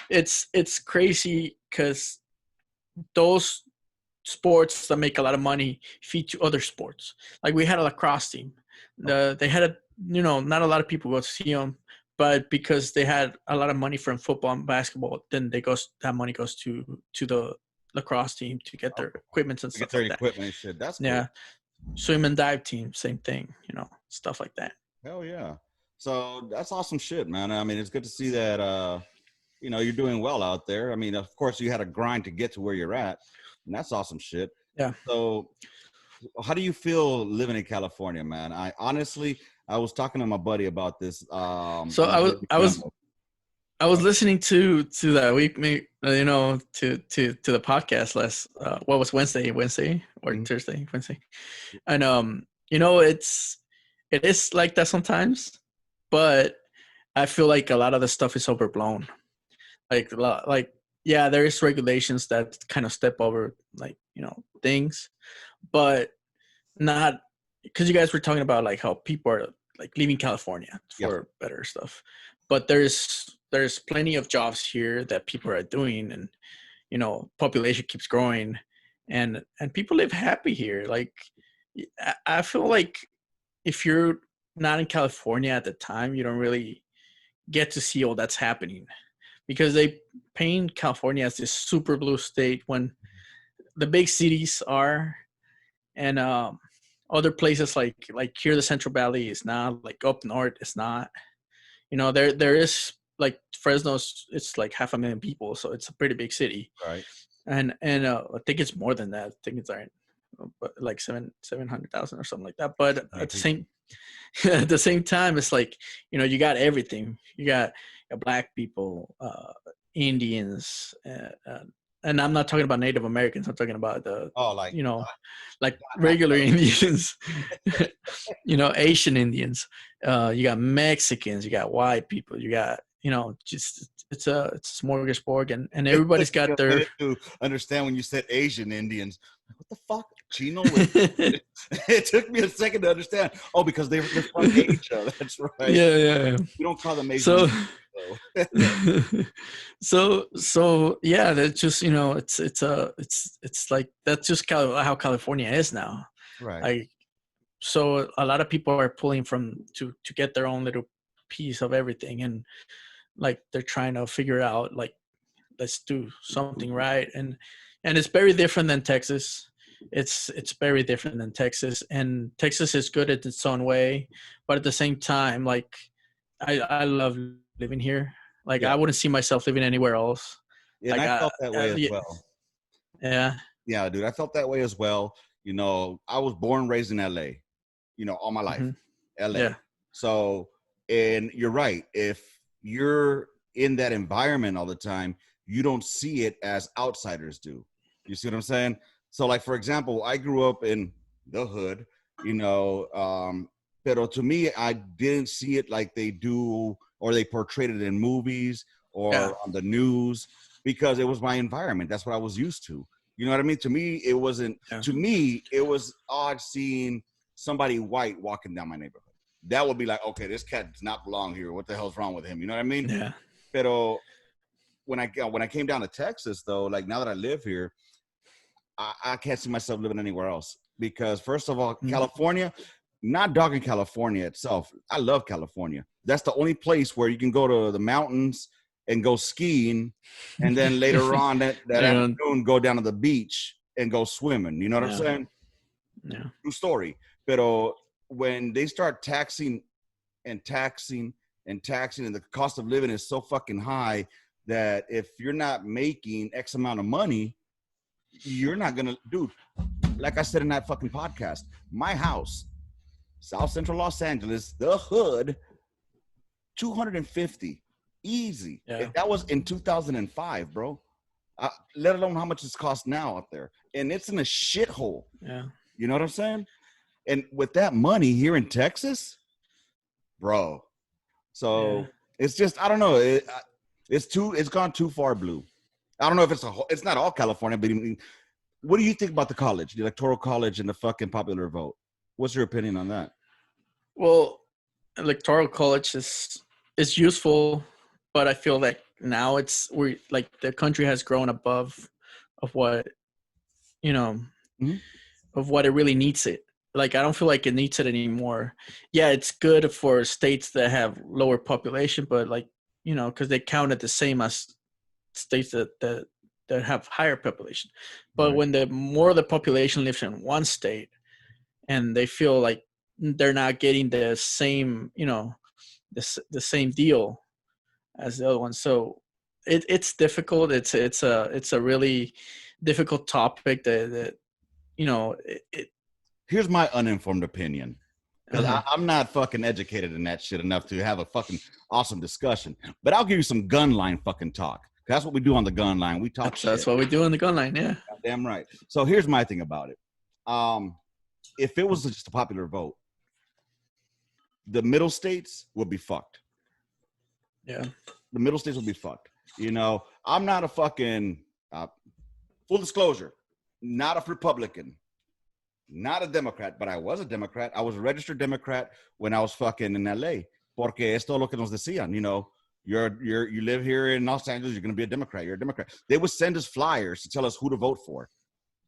it's crazy because those sports that make a lot of money feed to other sports. Like we had a lacrosse team. They had not a lot of people go to see them, but because they had a lot of money from football and basketball, then that money goes to the lacrosse team to get their equipment and stuff like that. Equipment and shit. That's cool. Yeah. Swim and dive team, same thing, you know, stuff like that. Hell yeah. So that's awesome shit, man. I mean, it's good to see that you're doing well out there. I mean, of course you had a grind to get to where you're at, and that's awesome shit. Yeah. So how do you feel living in California, man? I was talking to my buddy about this. So I was listening to that week, you know, to the podcast last what was Wednesday or Thursday, Wednesday. And you know, it is like that sometimes, but I feel like a lot of the stuff is overblown. Like yeah, there is regulations that kind of step over, like, you know, things, but not, because you guys were talking about like how people are like leaving California for better stuff, but there's plenty of jobs here that people are doing, and, you know, population keeps growing, and people live happy here. Like I feel like if you're not in California at the time, you don't really get to see all that's happening, because they paint California as this super blue state when the big cities are, and other places like here, the Central Valley is not, like up north it's not. You know, there is like Fresno's, it's like 500,000 people, so it's a pretty big city. Right. And I think it's more than that. I think it's like 700,000 or something like that. But at the same time, it's like, you know, you got everything. You got black people, Indians, and I'm not talking about Native Americans. I'm talking about like regular Indians, you know, Asian Indians. You got Mexicans, you got white people, you got, you know, just it's a smorgasbord, and everybody's got their. To understand when you said Asian Indians, what the fuck, Chino? It took me a second to understand. Oh, because they're from Asia. That's right. Yeah. We don't call them Asian. So yeah, that's just, you know, it's like that's just how California is now. Right. So a lot of people are pulling from to get their own little piece of everything, and like they're trying to figure out, like, let's do something right. And it's very different than Texas. It's very different than Texas, and Texas is good at its own way, but at the same time, like, I love living here. Like, I wouldn't see myself living anywhere else. Yeah, like, I felt that way as well. Yeah, dude, I felt that way as well. You know, I was born and raised in LA, you know, all my life. LA. Yeah. So, and you're right. If you're in that environment all the time, you don't see it as outsiders do. You see what I'm saying? So, like, for example, I grew up in the hood, you know, pero to me, I didn't see it like they do, or they portrayed it in movies, or on the news because it was my environment. That's what I was used to. You know what I mean? To me, it wasn't. Yeah. To me, it was odd seeing somebody white walking down my neighborhood. That would be like, okay, this cat does not belong here. What the hell's wrong with him? You know what I mean? Yeah. Pero when I came down to Texas, though, like now that I live here, I can't see myself living anywhere else because, first of all, California, not dogging California itself. I love California. That's the only place where you can go to the mountains and go skiing, and then later on that afternoon go down to the beach and go swimming. You know what I'm saying? Yeah. True story. Pero when they start taxing and taxing and taxing, and the cost of living is so fucking high that if you're not making X amount of money, you're not gonna, dude. Like I said in that fucking podcast, my house, South Central Los Angeles, the hood, 250, easy. Yeah. If that was in 2005, bro. Let alone how much it's cost now out there, and it's in a shithole. Yeah. You know what I'm saying? And with that money here in Texas, bro. So it's just, I don't know. It's gone too far blue. I don't know if it's not all California, but what do you think about the college, the electoral college and the fucking popular vote? What's your opinion on that? Well, electoral college is useful, but I feel like now the country has grown above of what, of what it really needs it. Like, I don't feel like it needs it anymore. Yeah, it's good for states that have lower population, but because they count it the same as states that have higher population. But right. When the more of the population lives in one state and they feel like they're not getting the same, the same deal as the other one. So it's difficult. It's a really difficult topic that Here's my uninformed opinion. Because I'm not fucking educated in that shit enough to have a fucking awesome discussion. But I'll give you some gunline fucking talk. That's what we do on the Gunline. We talk shit. That's what we do on the Gunline, yeah. Damn right. So here's my thing about it. If it was just a popular vote, the middle states would be fucked. Yeah. The middle states would be fucked. I'm not a fucking, full disclosure, not a Republican. Not a Democrat, but I was a Democrat. I was a registered Democrat when I was fucking in LA. Porque esto lo que nos decían, you live here in Los Angeles, you're going to be a Democrat. You're a Democrat. They would send us flyers to tell us who to vote for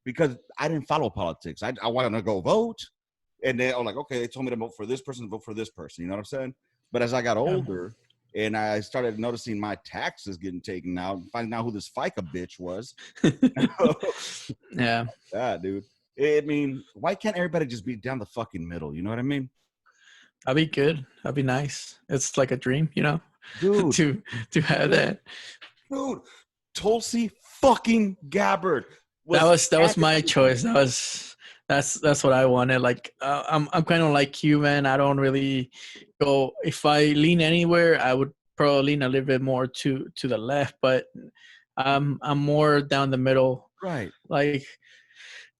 because I didn't follow politics. I wanted to go vote. And they were like, okay, they told me to vote for this person, vote for this person. You know what I'm saying? But as I got older and I started noticing my taxes getting taken out, finding out who this FICA bitch was. Yeah. Yeah, dude. I mean, why can't everybody just be down the fucking middle? You know what I mean? That'd be good. That'd be nice. It's like a dream, dude. to have that. Dude, Tulsi fucking Gabbard. That was my choice. That's what I wanted. Like, I'm kind of like you, man. I don't really go. If I lean anywhere, I would probably lean a little bit more to the left, but I'm more down the middle. Right. Like,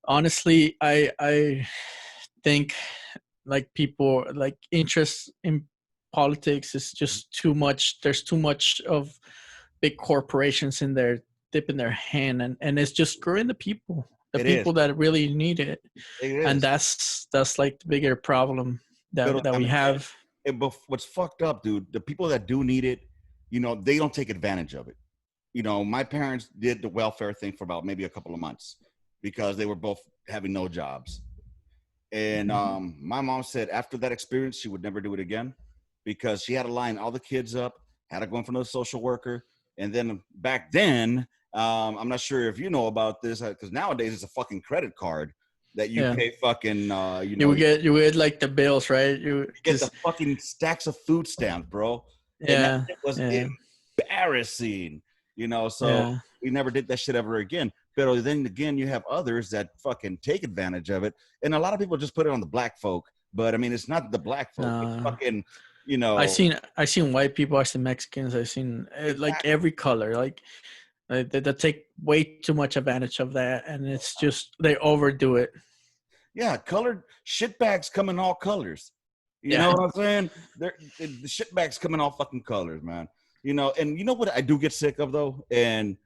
honestly, I think like people like interest in politics is just too much. There's too much of big corporations in there dipping their hand and it's just screwing the people that really need it. And that's like the bigger problem that we have. But what's fucked up, dude, the people that do need it, they don't take advantage of it. My parents did the welfare thing for about maybe a couple of months because they were both having no jobs. And my mom said after that experience, she would never do it again because she had to line all the kids up, had to go in front of the social worker. And then back then, I'm not sure if you know about this because nowadays it's a fucking credit card that you pay fucking, you would get like the bills, right? You get the fucking stacks of food stamps, bro. Yeah. And it was embarrassing, so we never did that shit ever again. But then again, you have others that fucking take advantage of it. And a lot of people just put it on the black folk. But I mean, it's not the black folk. It's fucking, I seen white people, I seen Mexicans, I seen like every color. Like they take way too much advantage of that. And it's just, they overdo it. Yeah, colored shitbags come in all colors. You know what I'm saying? The shitbags come in all fucking colors, man. You know, and you know what I do get sick of though, and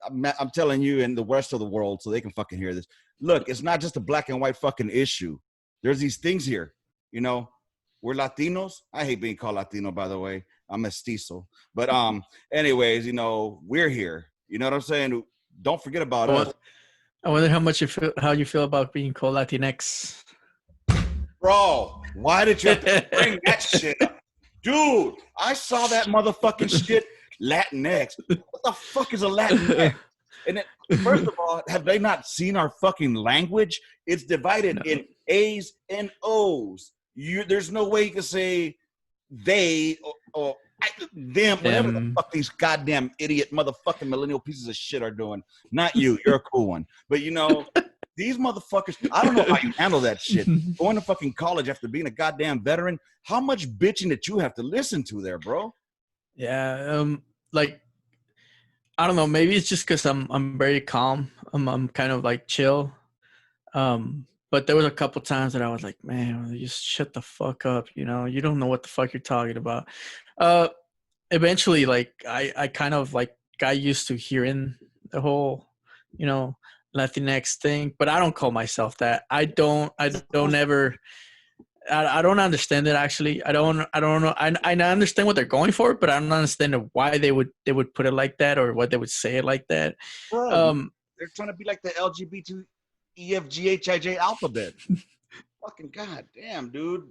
I'm telling you, and the rest of the world, so they can fucking hear this. Look, it's not just a black and white fucking issue. There's these things here. You know, we're Latinos. I hate being called Latino, by the way. I'm mestizo. But anyways, you know, we're here. You know what I'm saying? Don't forget about us. I wonder how you feel about being called Latinx. Bro, why did you have to bring that shit up? Dude, I saw that motherfucking shit. Latinx. What the fuck is a Latinx? And then, first of all, have they not seen our fucking language? It's divided in A's and O's. There's no way you can say they or them, whatever the fuck these goddamn idiot motherfucking millennial pieces of shit are doing. Not you. You're a cool one. But, you know, these motherfuckers, I don't know how you handle that shit. Going to fucking college after being a goddamn veteran, how much bitching that you have to listen to there, bro? Yeah, like, I don't know. Maybe it's just because I'm very calm. I'm kind of like chill. But there was a couple times that I was like, man, just shut the fuck up. You know, you don't know what the fuck you're talking about. Eventually, like I kind of like got used to hearing the whole, you know, Latinx thing. But I don't call myself that. I don't ever. I don't understand it actually. I don't know. I understand what they're going for, but I don't understand why they would put it like that or what they would say it like that. Bro, they're trying to be like the LGBT EFGHIJ alphabet. Fucking goddamn, dude.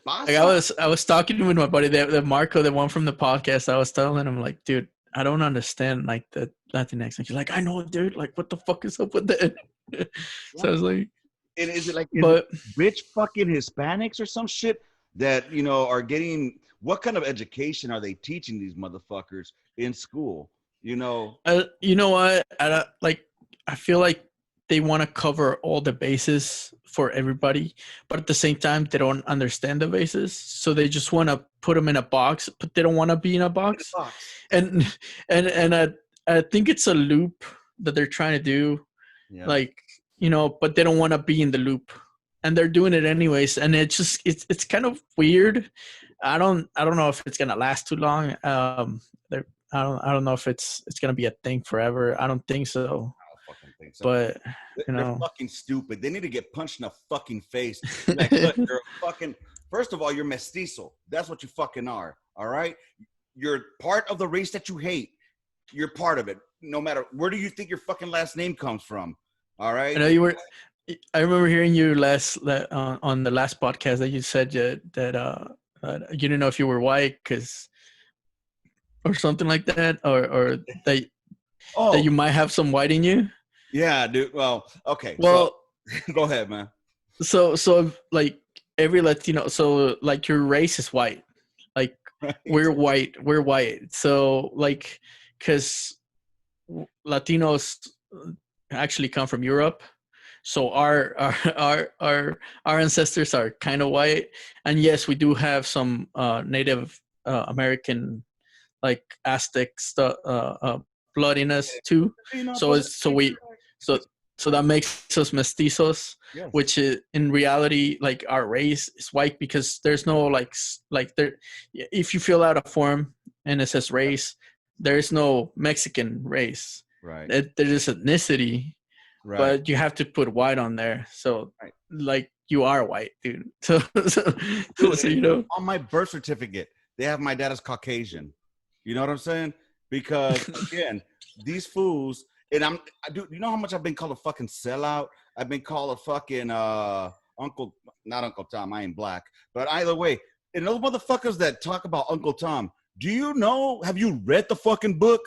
Like I was talking with my buddy, the Marco, the one from the podcast. I was telling him like, dude, I don't understand like the Latinx. And he's like, I know, dude. Like, what the fuck is up with that? So I was like. And is it like rich fucking Hispanics or some shit that, you know, are getting, what kind of education are they teaching these motherfuckers in school? You know? You know what? I feel like they want to cover all the bases for everybody, but at the same time, they don't understand the bases. So they just want to put them in a box, but they don't want to be in a box. And I think it's a loop that they're trying to do. Yeah. Like, you know, but they don't want to be in the loop, and they're doing it anyways. And it's kind of weird. I don't know if it's gonna last too long. I don't know if it's gonna be a thing forever. I don't think so. I don't fucking think so. But you know, they're fucking stupid. They need to get punched in the fucking face. Like, look, you're fucking. First of all, you're mestizo. That's what you fucking are. All right, you're part of the race that you hate. You're part of it. No matter where do you think your fucking last name comes from. All right. I know you were. I remember hearing you on the last podcast that you said that you didn't know if you were white or something like that, or that you might have some white in you. Yeah, dude. Well, okay. Well, so, go ahead, man. So like every Latino, so like your race is white. Like right. We're white. So like, because Latinos actually come from Europe, so our ancestors are kind of white, and yes, we do have some Native American like Aztec blood in us too. So that makes us mestizos, yes. Which is in reality like our race is white because there's no like there. If you fill out a form and it says race, there is no Mexican race. Right. There's ethnicity, right. But you have to put white on there. So, right. Like, you are white, dude. So you know. On my birth certificate, they have my dad as Caucasian. You know what I'm saying? Because, again, these fools, and you know how much I've been called a fucking sellout? I've been called a fucking not Uncle Tom, I ain't black. But either way, and those motherfuckers that talk about Uncle Tom, have you read the fucking book?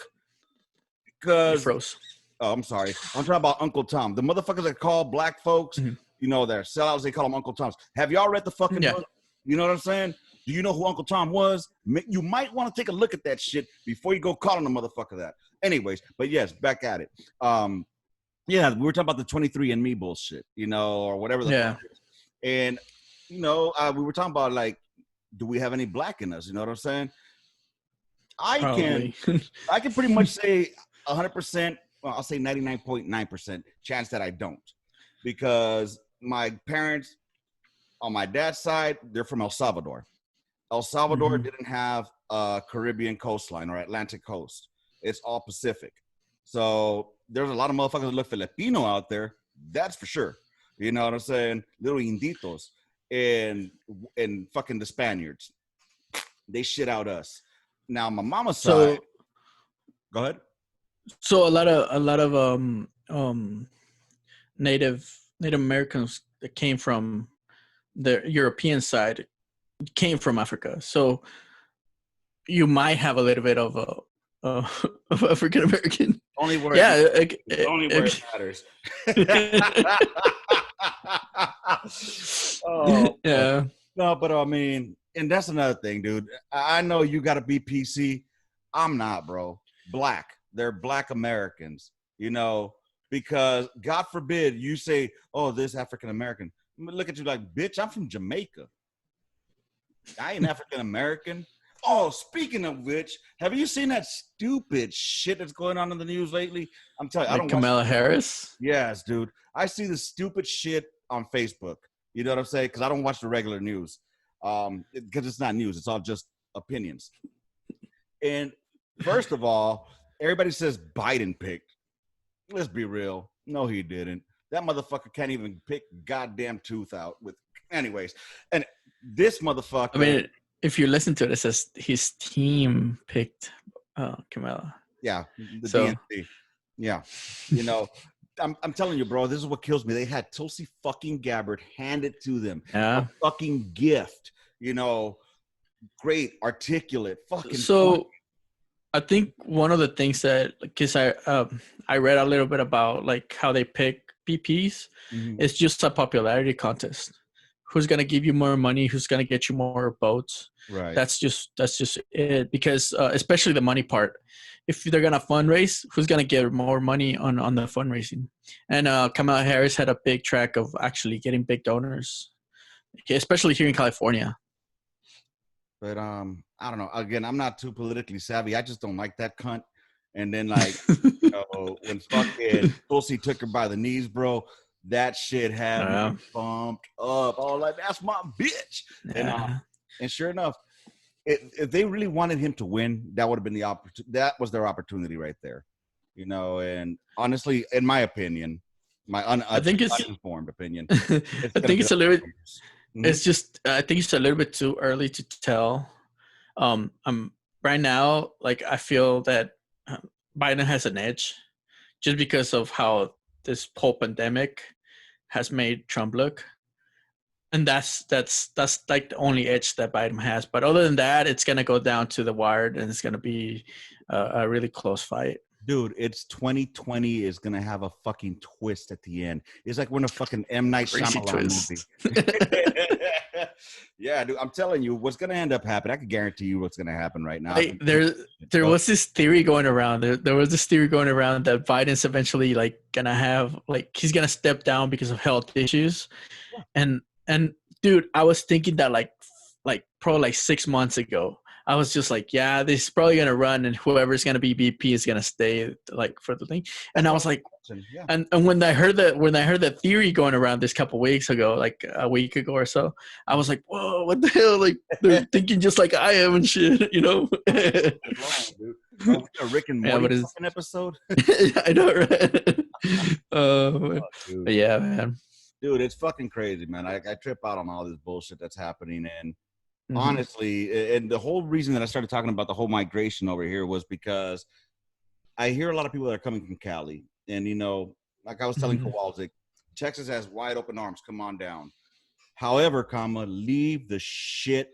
Because I'm sorry. I'm talking about Uncle Tom. The motherfuckers that call black folks, mm-hmm. You know, they're sellouts. They call them Uncle Toms. Have y'all read the fucking book? You know what I'm saying? Do you know who Uncle Tom was? You might want to take a look at that shit before you go calling the motherfucker that. Anyways, but yes, back at it. Yeah, we were talking about the 23andMe bullshit, you know, or whatever the fuck it is. And, you know, we were talking about, like, do we have any black in us? You know what I'm saying? I can pretty much say 100%, well, I'll say 99.9% chance that I don't. Because my parents, on my dad's side, they're from El Salvador. El Salvador mm-hmm. didn't have Caribbean coastline or Atlantic coast. It's all Pacific. So there's a lot of motherfuckers that look Filipino out there. That's for sure. You know what I'm saying? Little inditos and fucking the Spaniards. They shit out us. Now my mama's side. Go ahead. So a lot of Native Americans that came from the European side came from Africa. So you might have a little bit of of African American. Only where only where it matters. Oh yeah. No, but I mean, and that's another thing, dude. I know you got to be PC. I'm not, bro. Black. They're Black Americans, you know, because God forbid you say, oh, this African American. Look at you like, bitch, I'm from Jamaica. I ain't African American. Oh, speaking of which, have you seen that stupid shit that's going on in the news lately? I'm telling you, I don't Kamala Harris? Yes, dude. I see the stupid shit on Facebook. You know what I'm saying? Because I don't watch the regular news. Because it's not news. It's all just opinions. And first of all, everybody says Biden picked. Let's be real. No, he didn't. That motherfucker can't even pick goddamn tooth out with. Anyways, and this motherfucker. I mean, if you listen to it, it says his team picked Kamala. Yeah, the DNC. Yeah, you know, I'm telling you, bro. This is what kills me. They had Tulsi fucking Gabbard handed to them. A fucking gift. You know, great, articulate, fucking. So. Funny. I think one of the things that, because I read a little bit about like how they pick PPs, it's just a popularity contest. Who's gonna give you more money? Who's gonna get you more votes? Right. That's just it. Because especially the money part, if they're gonna fundraise, who's gonna get more money on the fundraising? And Kamala Harris had a big track of actually getting big donors, especially here in California. But I don't know. Again, I'm not too politically savvy. I just don't like that cunt. And then like, you know, when fucking Tulsi took her by the knees, bro, that shit had me bumped up. Oh, like that's my bitch. And sure enough, if they really wanted him to win, that would have been the opportunity. That was their opportunity right there. You know, and honestly, in my opinion, my uninformed opinion, I think it's a little bit. It's just, I think it's a little bit too early to tell. Right now, like I feel that Biden has an edge, just because of how this whole pandemic has made Trump look, and that's like the only edge that Biden has. But other than that, it's gonna go down to the wire, and it's gonna be a really close fight. Dude, it's 2020 is gonna have a fucking twist at the end. It's like we're in a fucking M. Night Shyamalan movie. Yeah, dude, I'm telling you, what's gonna end up happening. I can guarantee you what's gonna happen right now. There was this theory going around. There was this theory going around that Biden's eventually like gonna have he's gonna step down because of health issues, and dude, I was thinking that like probably 6 months ago. I was just like, yeah, this is probably gonna run, and whoever's gonna be VP is gonna stay like for the thing. And I was like, and when I heard that theory going around this couple weeks ago, like a week ago or so, I was like, whoa, what the hell? Like they're thinking just like I am and shit, you know? A Rick and Morty fucking episode. I know, right? But yeah, man. Dude, it's fucking crazy, man. I trip out on all this bullshit that's happening, and honestly, and the whole reason that I started talking about the whole migration over here was because I hear a lot of people that are coming from Cali, and you know, like I was telling Kowalczyk, Texas has wide open arms. Come on down. However, leave the shit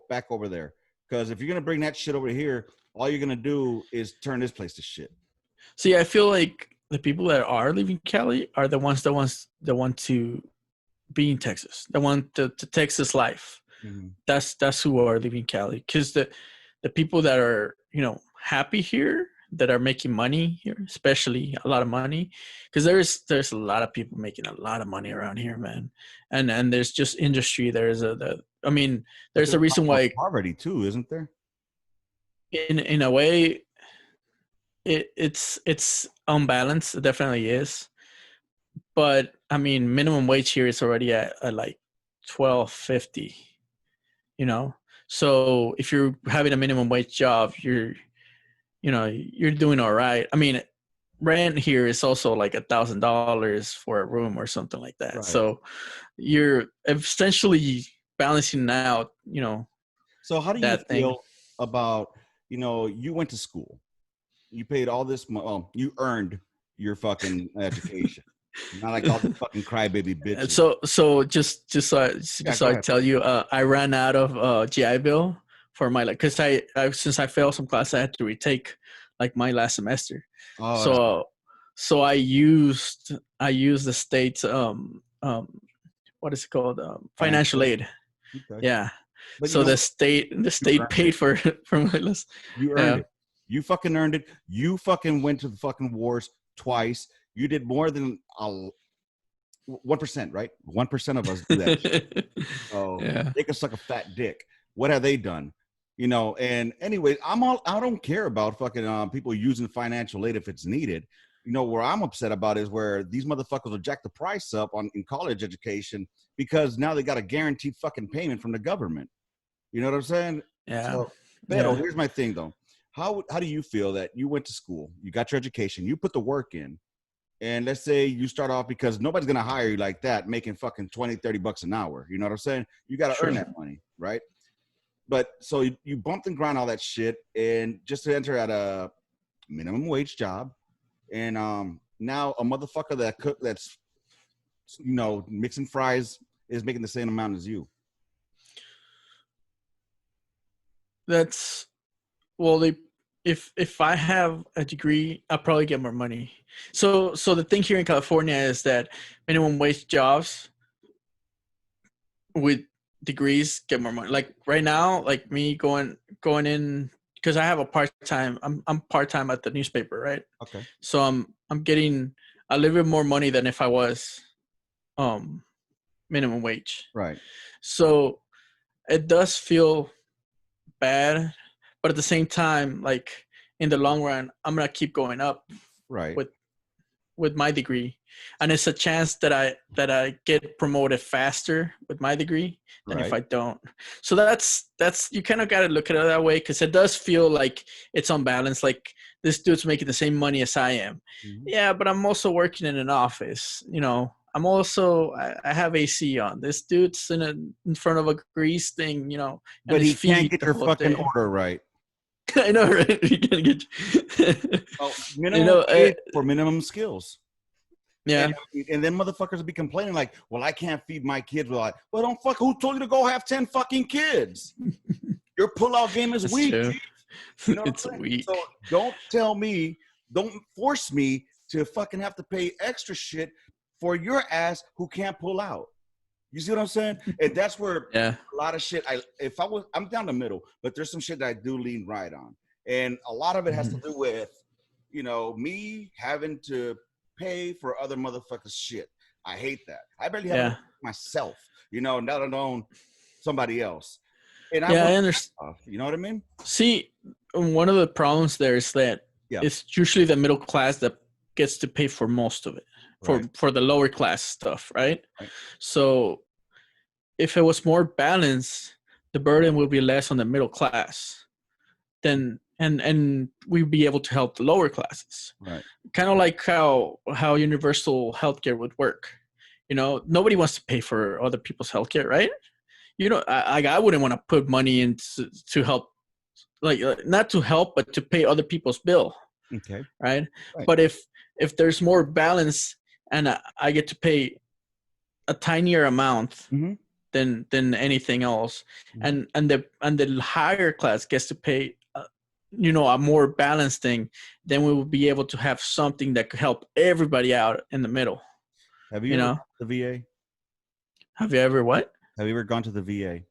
back over there, because if you're gonna bring that shit over here, all you're gonna do is turn this place to shit. See, I feel like the people that are leaving Cali are the ones that want to be in Texas, that want the Texas life. That's who are leaving Cali, because the people that are, you know, happy here, that are making money here, especially a lot of money, because there's a lot of people making a lot of money around here, man, and there's just industry. There's a reason why poverty too, isn't there? In a way, it's unbalanced. It definitely is, but I mean, minimum wage here is already at like $12.50. You know, So if you're having a minimum wage job, you're doing all right. I mean, rent here is also like $1,000 for a room or something like that. Right. So you're essentially balancing out, So how do you feel about, you went to school, you paid all this money, well, you earned your fucking education. Not like all the fucking crybaby bitches. So just so I tell you, I ran out of GI Bill for my, because I since I failed some class, I had to retake like my last semester. Oh, so I used the state's what is it called, financial aid. Okay. Yeah. But so the state paid for my list. You earned it. You fucking earned it. You fucking went to the fucking wars twice. You did more than 1%, right? 1% of us do that shit. So they can suck a fat dick. What have they done? And anyway, I don't care about fucking people using financial aid if it's needed. Where I'm upset about is where these motherfuckers will jack the price up in college education because now they got a guaranteed fucking payment from the government. You know what I'm saying? Yeah. So, Beto, here's my thing though. How do you feel that you went to school, you got your education, you put the work in, and let's say you start off, because nobody's going to hire you like that, making fucking 20, 30 bucks an hour. You know what I'm saying? You got to earn that money, right? But so you bumped and grind all that shit, and just to enter at a minimum wage job, and now a motherfucker that's mixing fries is making the same amount as you. That's if I have a degree, I'll probably get more money. So the thing here in California is that minimum wage jobs with degrees get more money. Like right now, like me going in, because I have a part-time, I'm part-time at the newspaper, right? Okay. So I'm getting a little bit more money than if I was minimum wage. Right. So it does feel bad, but at the same time, like in the long run, I'm gonna keep going up, right, with my degree, and it's a chance that I get promoted faster with my degree than if I don't. So that's you kind of got to look at it that way, because it does feel like it's unbalanced. Like this dude's making the same money as I am. Mm-hmm. Yeah, but I'm also working in an office. I'm also, I have AC on. This dude's in front of a grease thing, but he can't get your fucking order right. I know, right? He can't get minimum for minimum skills. Yeah. And then motherfuckers will be complaining like, well, I can't feed my kids. Well, don't fuck. Who told you to go have 10 fucking kids? Your pullout game is weak. It's weak. So don't force me to fucking have to pay extra shit for your ass who can't pull out. You see what I'm saying? And that's where a lot of shit, I'm down the middle, but there's some shit that I do lean right on. And a lot of it has to do with, me having to pay for other motherfuckers' shit. I hate that. I barely have myself, not alone somebody else. And I understand. You know what I mean? See, one of the problems there is that it's usually the middle class that gets to pay for most of it. For the lower class stuff, right? So if it was more balanced, the burden would be less on the middle class. Then and we'd be able to help the lower classes. Right. Kind of like how universal healthcare would work. Nobody wants to pay for other people's healthcare, right? I wouldn't want to put money in to help, like not to help, but to pay other people's bill. Okay. Right. But if there's more balance, and I get to pay a tinier amount than anything else, and the higher class gets to pay, a more balanced thing, then we will be able to have something that could help everybody out in the middle. Have you ever gone to the VA? Have you ever what? Have you ever gone to the VA?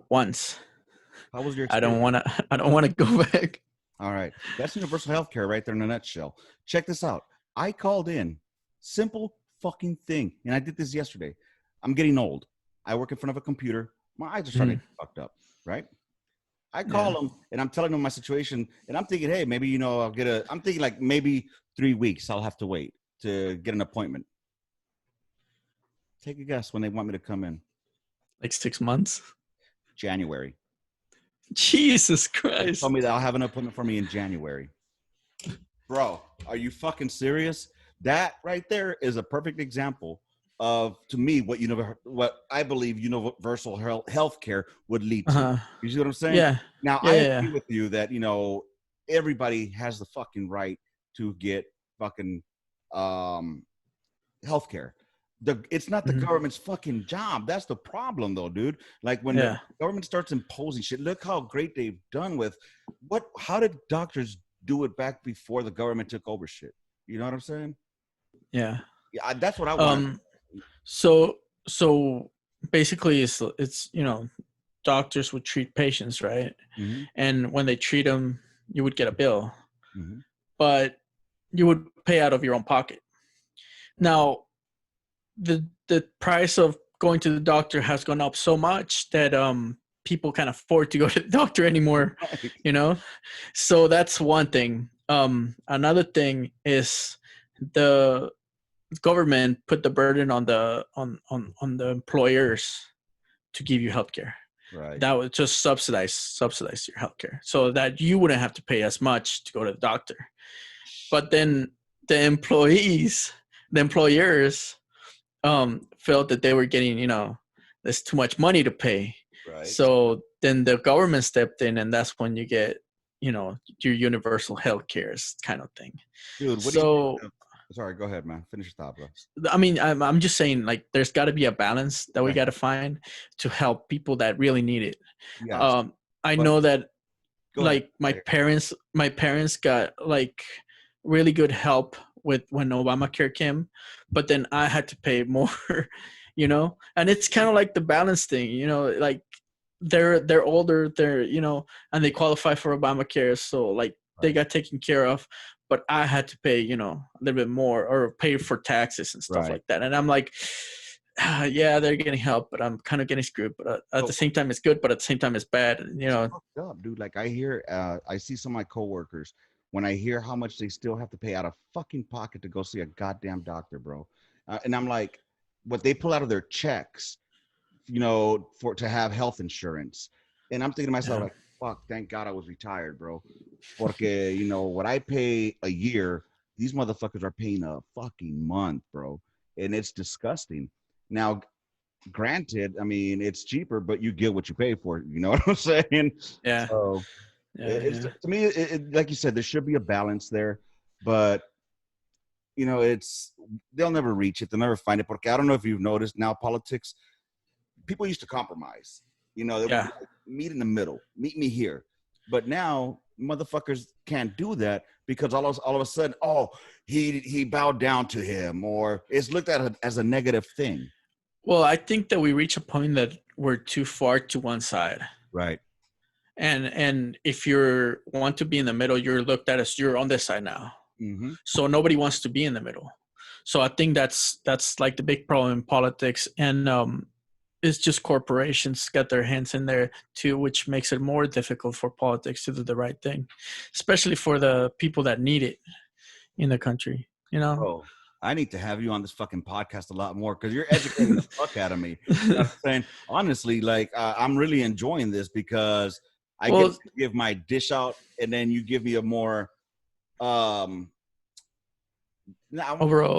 Once. How was your experience? I don't want to go back. All right. That's universal health care right there in a nutshell. Check this out. I called in. Simple fucking thing. And I did this yesterday. I'm getting old. I work in front of a computer. My eyes are starting to get fucked up, right? I call them and I'm telling them my situation. And I'm thinking, hey, maybe, I'm thinking like maybe 3 weeks I'll have to wait to get an appointment. Take a guess when they want me to come in. Like 6 months? January. Jesus They Christ. told me they'll have an appointment for me in January. Bro, are you fucking serious? That right there is a perfect example of, to me, what I believe universal health care would lead to. You see what I'm saying? Yeah. Now, Yeah. I Yeah. agree with you that, everybody has the fucking right to get fucking health care. It's not the government's fucking job. That's the problem, though, dude. Like when the government starts imposing shit, look how great they've done with how did doctors do it back before the government took over shit? You know what I'm saying? Yeah. Yeah, that's what I want. So basically it's doctors would treat patients, right? Mm-hmm. And when they treat them, you would get a bill, Mm-hmm. but you would pay out of your own pocket. Now, the price of going to the doctor has gone up so much that people can't afford to go to the doctor anymore. Right. So that's one thing. Another thing is the government put the burden on the employers to give you healthcare. Right. That would just subsidize your healthcare, so that you wouldn't have to pay as much to go to the doctor. But then the employers felt that they were getting, there's too much money to pay. Right. So then the government stepped in, and that's when you get, your universal health care kind of thing. Dude, sorry, go ahead, man. Finish your thought, bro. I mean, I'm just saying, like, there's got to be a balance that we got to find to help people that really need it. Yes. I know that, like, my parents got like really good help with when Obamacare came, but then I had to pay more, and it's kind of like the balance thing, like they're older, and they qualify for Obamacare, so like they got taken care of, but I had to pay, a little bit more, or pay for taxes and stuff like that. And I'm like, yeah, they're getting help, but I'm kind of getting screwed. But at the same time, it's good, but at the same time, it's bad. It's fucked up, dude. Like I see some of my coworkers, when I hear how much they still have to pay out of fucking pocket to go see a goddamn doctor, bro. And I'm like, what they pull out of their checks, to have health insurance. And I'm thinking to myself, like, fuck, thank God I was retired, bro. Porque, what I pay a year, these motherfuckers are paying a fucking month, bro. And it's disgusting. Now, granted, I mean, it's cheaper, but you get what you pay for. You know what I'm saying? Yeah. So, to me, like you said, there should be a balance there, but they'll never reach it. They'll never find it. Porque I don't know if you've noticed now, politics, people used to compromise. They would meet in the middle, meet me here. But now motherfuckers can't do that because all of a sudden, he bowed down to him, or it's looked at as a negative thing. Well, I think that we reach a point that we're too far to one side. Right. And if you want to be in the middle, you're looked at as you're on this side now. Mm-hmm. So nobody wants to be in the middle. So I think that's like the big problem in politics. And it's just corporations get their hands in there too, which makes it more difficult for politics to do the right thing, especially for the people that need it in the country, Oh, I need to have you on this fucking podcast a lot more, because you're educating the fuck out of me. You know what I'm saying? Honestly, like, I'm really enjoying this because I get to give my dish out, and then you give me a more overall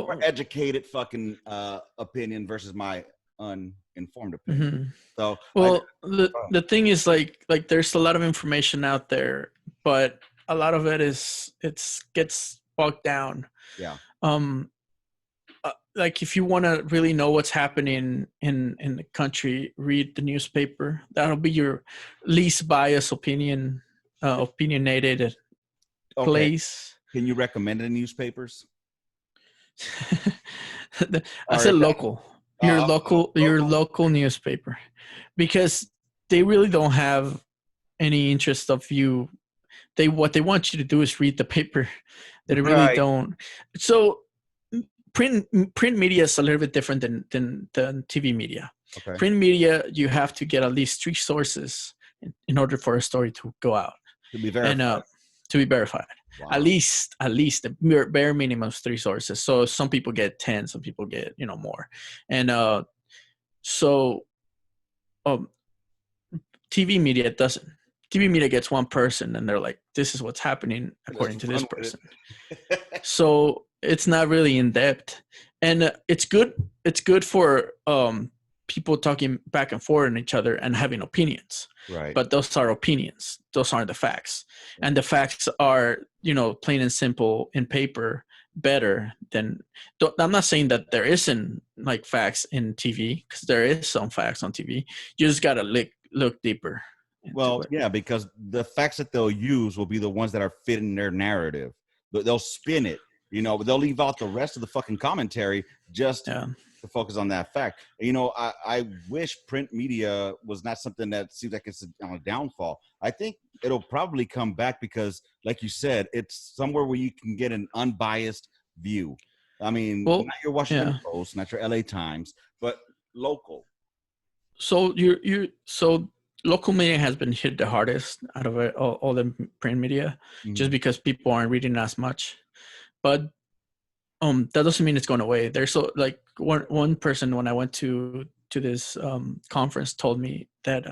more educated fucking opinion versus my uninformed opinion. Mm-hmm. So, the thing is, like there's a lot of information out there, but a lot of it gets bogged down. Yeah. Like, if you want to really know what's happening in the country, read the newspaper. That'll be your least biased opinionated place. Can you recommend any newspapers? I said local. Your local newspaper, because they really don't have any interest of you. What they want you to do is read the paper. They really don't. So print media is a little bit different than TV media. Okay. Print media, you have to get at least 3 sources in order for a story to go out. To be verified. And to be verified. Wow. At least the bare minimum is 3 sources. So some people get 10, some people get TV media doesn't. TV media gets one person and they're like, this is what's happening according to this person. So it's not really in depth. And it's good. It's good for people talking back and forth on each other and having opinions. Right. But those are opinions. Those aren't the facts. And the facts are, plain and simple in paper better than. I'm not saying that there isn't like facts in TV, because there is some facts on TV. You just got to look deeper. Well, yeah, because the facts that they'll use will be the ones that are fitting their narrative. They'll spin it, but they'll leave out the rest of the fucking commentary just to focus on that fact. I wish print media was not something that seems like it's on a downfall. I think it'll probably come back because, like you said, it's somewhere where you can get an unbiased view. I mean, not your Washington Post, not your LA Times, but local. So so local media has been hit the hardest out of it, all the print media, just because people aren't reading as much. But that doesn't mean it's going away. There's so like one person when I went to this conference told me that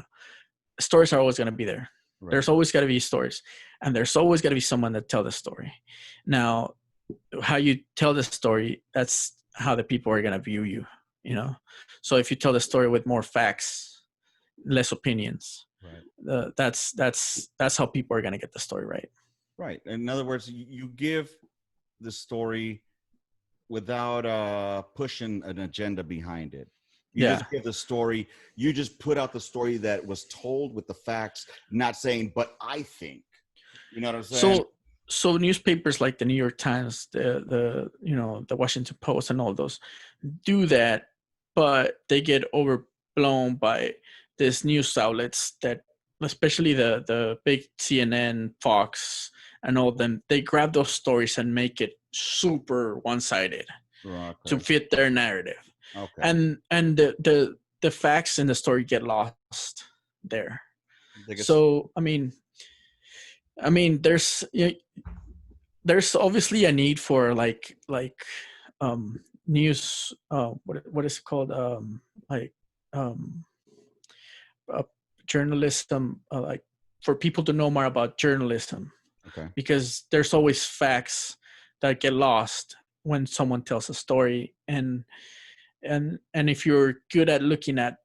stories are always going to be there. Right. There's always got to be stories, and there's always got to be someone that tell the story. Now, how you tell the story, that's how the people are going to view you. So if you tell the story with more facts, less opinions, right, that's how people are going to get the story right. Right. In other words, you give the story without pushing an agenda behind it. You just give the story. You just put out the story that was told with the facts, not saying, but I think. You know what I'm saying? So newspapers like the New York Times, the Washington Post, and all those do that, but they get overblown by these news outlets that, especially the big CNN, Fox, and all of them, they grab those stories and make it super one-sided to fit their narrative. Okay. And the facts in the story get lost there. So I mean, there's obviously a need for like news. What is it called? Journalism, like for people to know more about journalism. Okay. Because there's always facts that get lost when someone tells a story, and if you're good at looking at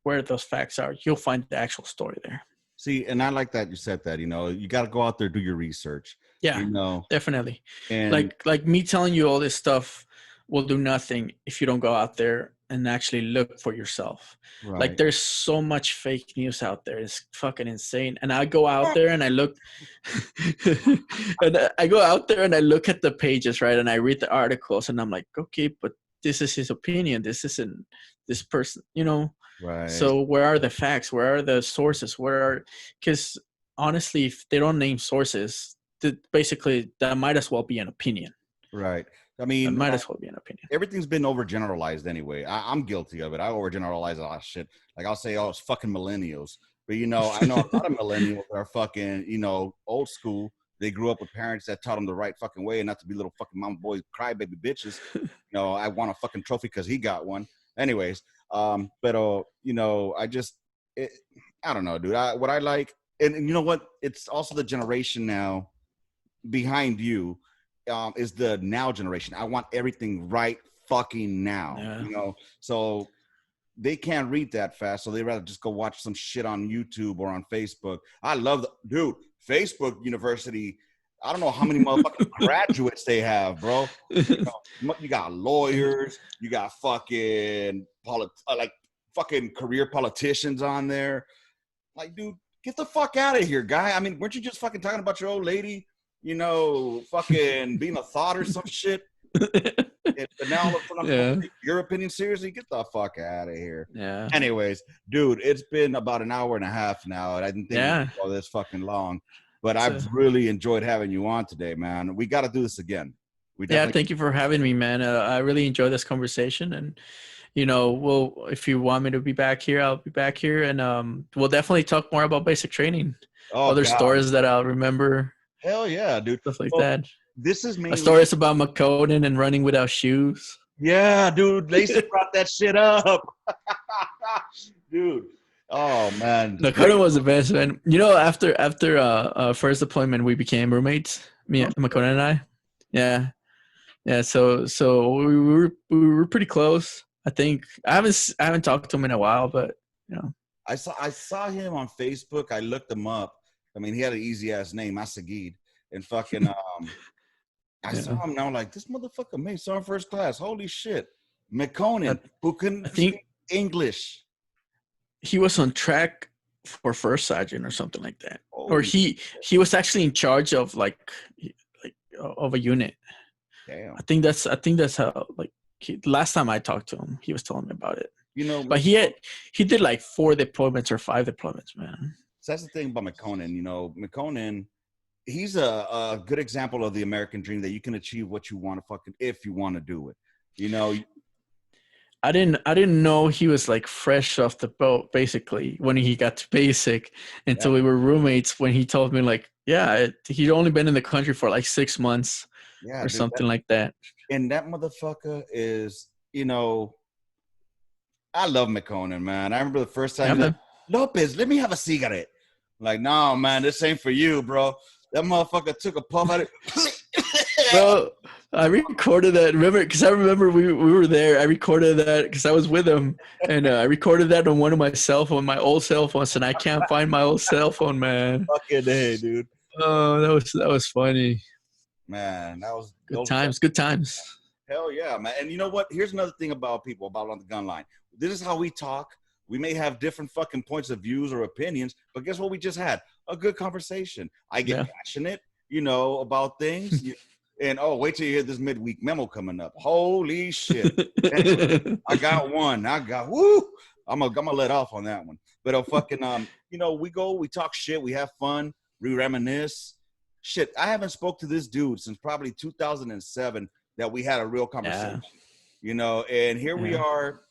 where those facts are, you'll find the actual story there. See, and I like that you said that. You got to go out there, do your research. Yeah, definitely. And like me telling you all this stuff will do nothing if you don't go out there and actually look for yourself. Right. Like there's so much fake news out there. It's fucking insane. And I go out there and I look and I go out there and I look at the pages, right? And I read the articles and I'm like, okay, but this is his opinion. This isn't this person, Right. So where are the facts? Where are the sources? Because honestly, if they don't name sources, basically that might as well be an opinion. Right. I mean, it might as well be an opinion. Everything's been overgeneralized anyway. I'm guilty of it. I overgeneralize a lot of shit. Like I'll say, oh, it's fucking millennials. But, I know a lot of millennials are fucking, old school. They grew up with parents that taught them the right fucking way and not to be little fucking mama boys, crybaby bitches. I want a fucking trophy because he got one. Anyways, I don't know, dude. What I like, and you know what? It's also the generation now behind you. Is the now generation. I want everything right fucking now, so they can't read that fast. So they rather just go watch some shit on YouTube or on Facebook. I love Facebook University. I don't know how many motherfucking graduates they have, bro. You got lawyers, you got fucking fucking career politicians on there. Like, dude, get the fuck out of here, guy. I mean, weren't you just fucking talking about your old lady? Fucking being a thought or some shit. But now take your opinion seriously. Get the fuck out of here. Yeah. Anyways, dude, it's been about an hour and a half now. I didn't think it would go this fucking long, but I've really enjoyed having you on today, man. We got to do this again. Thank you for having me, man. I really enjoyed this conversation, and if you want me to be back here, I'll be back here, and we'll definitely talk more about basic training. Other stories that I'll remember. Hell yeah, dude. Stuff like that. This is mainly stories about McConan and running without shoes. Yeah, dude. Lacey brought that shit up. Dude, Oh man. No, Conan was the best, man. You know, after first deployment, we became roommates. Conan and I. Yeah, yeah. So we were pretty close. I think I haven't talked to him in a while, but you know, I saw him on Facebook. I looked him up. I mean, he had an easy ass name, Asagid, and fucking I saw him now like this motherfucker made some first class. Holy shit. McConan, who couldn't speak English. He was on track for first sergeant or something like that. Or he was actually in charge of like of a unit. Damn. I think that's how last time I talked to him, he was telling me about it. You know, but he did like 4 deployments or 5 deployments, man. So that's the thing about McConan. You know, McConan, he's a good example of the American dream, that you can achieve what you want to fucking, if you want to do it. You know, I didn't know he was like fresh off the boat basically when he got to basic until we were roommates, when he told me like, he'd only been in the country for like 6 months or something like that. And that motherfucker is, you know, I love McConan, man. I remember the first time, like, Lopez, let me have a cigarette. Like, no, man, this ain't for you, bro. That motherfucker took a puff at it. Bro, I recorded that. Remember, because I remember we were there. I recorded that because I was with him, and I recorded that on one of my my old cell phones, and I can't find my old cell phone, man. Fucking hey, dude. Oh, that was funny. Man, that was good times. Good times. Hell yeah, man. And you know what? Here's another thing about people about on the gun line. This is how we talk. We may have different fucking points of views or opinions, but guess what we just had? A good conversation. I get passionate, you know, about things. And wait till you hear this midweek memo coming up. Holy shit. I got one. Woo. I'm gonna let off on that one. But you know, we talk shit, we have fun, we reminisce. Shit, I haven't spoke to this dude since probably 2007 that we had a real conversation. You know, and here we are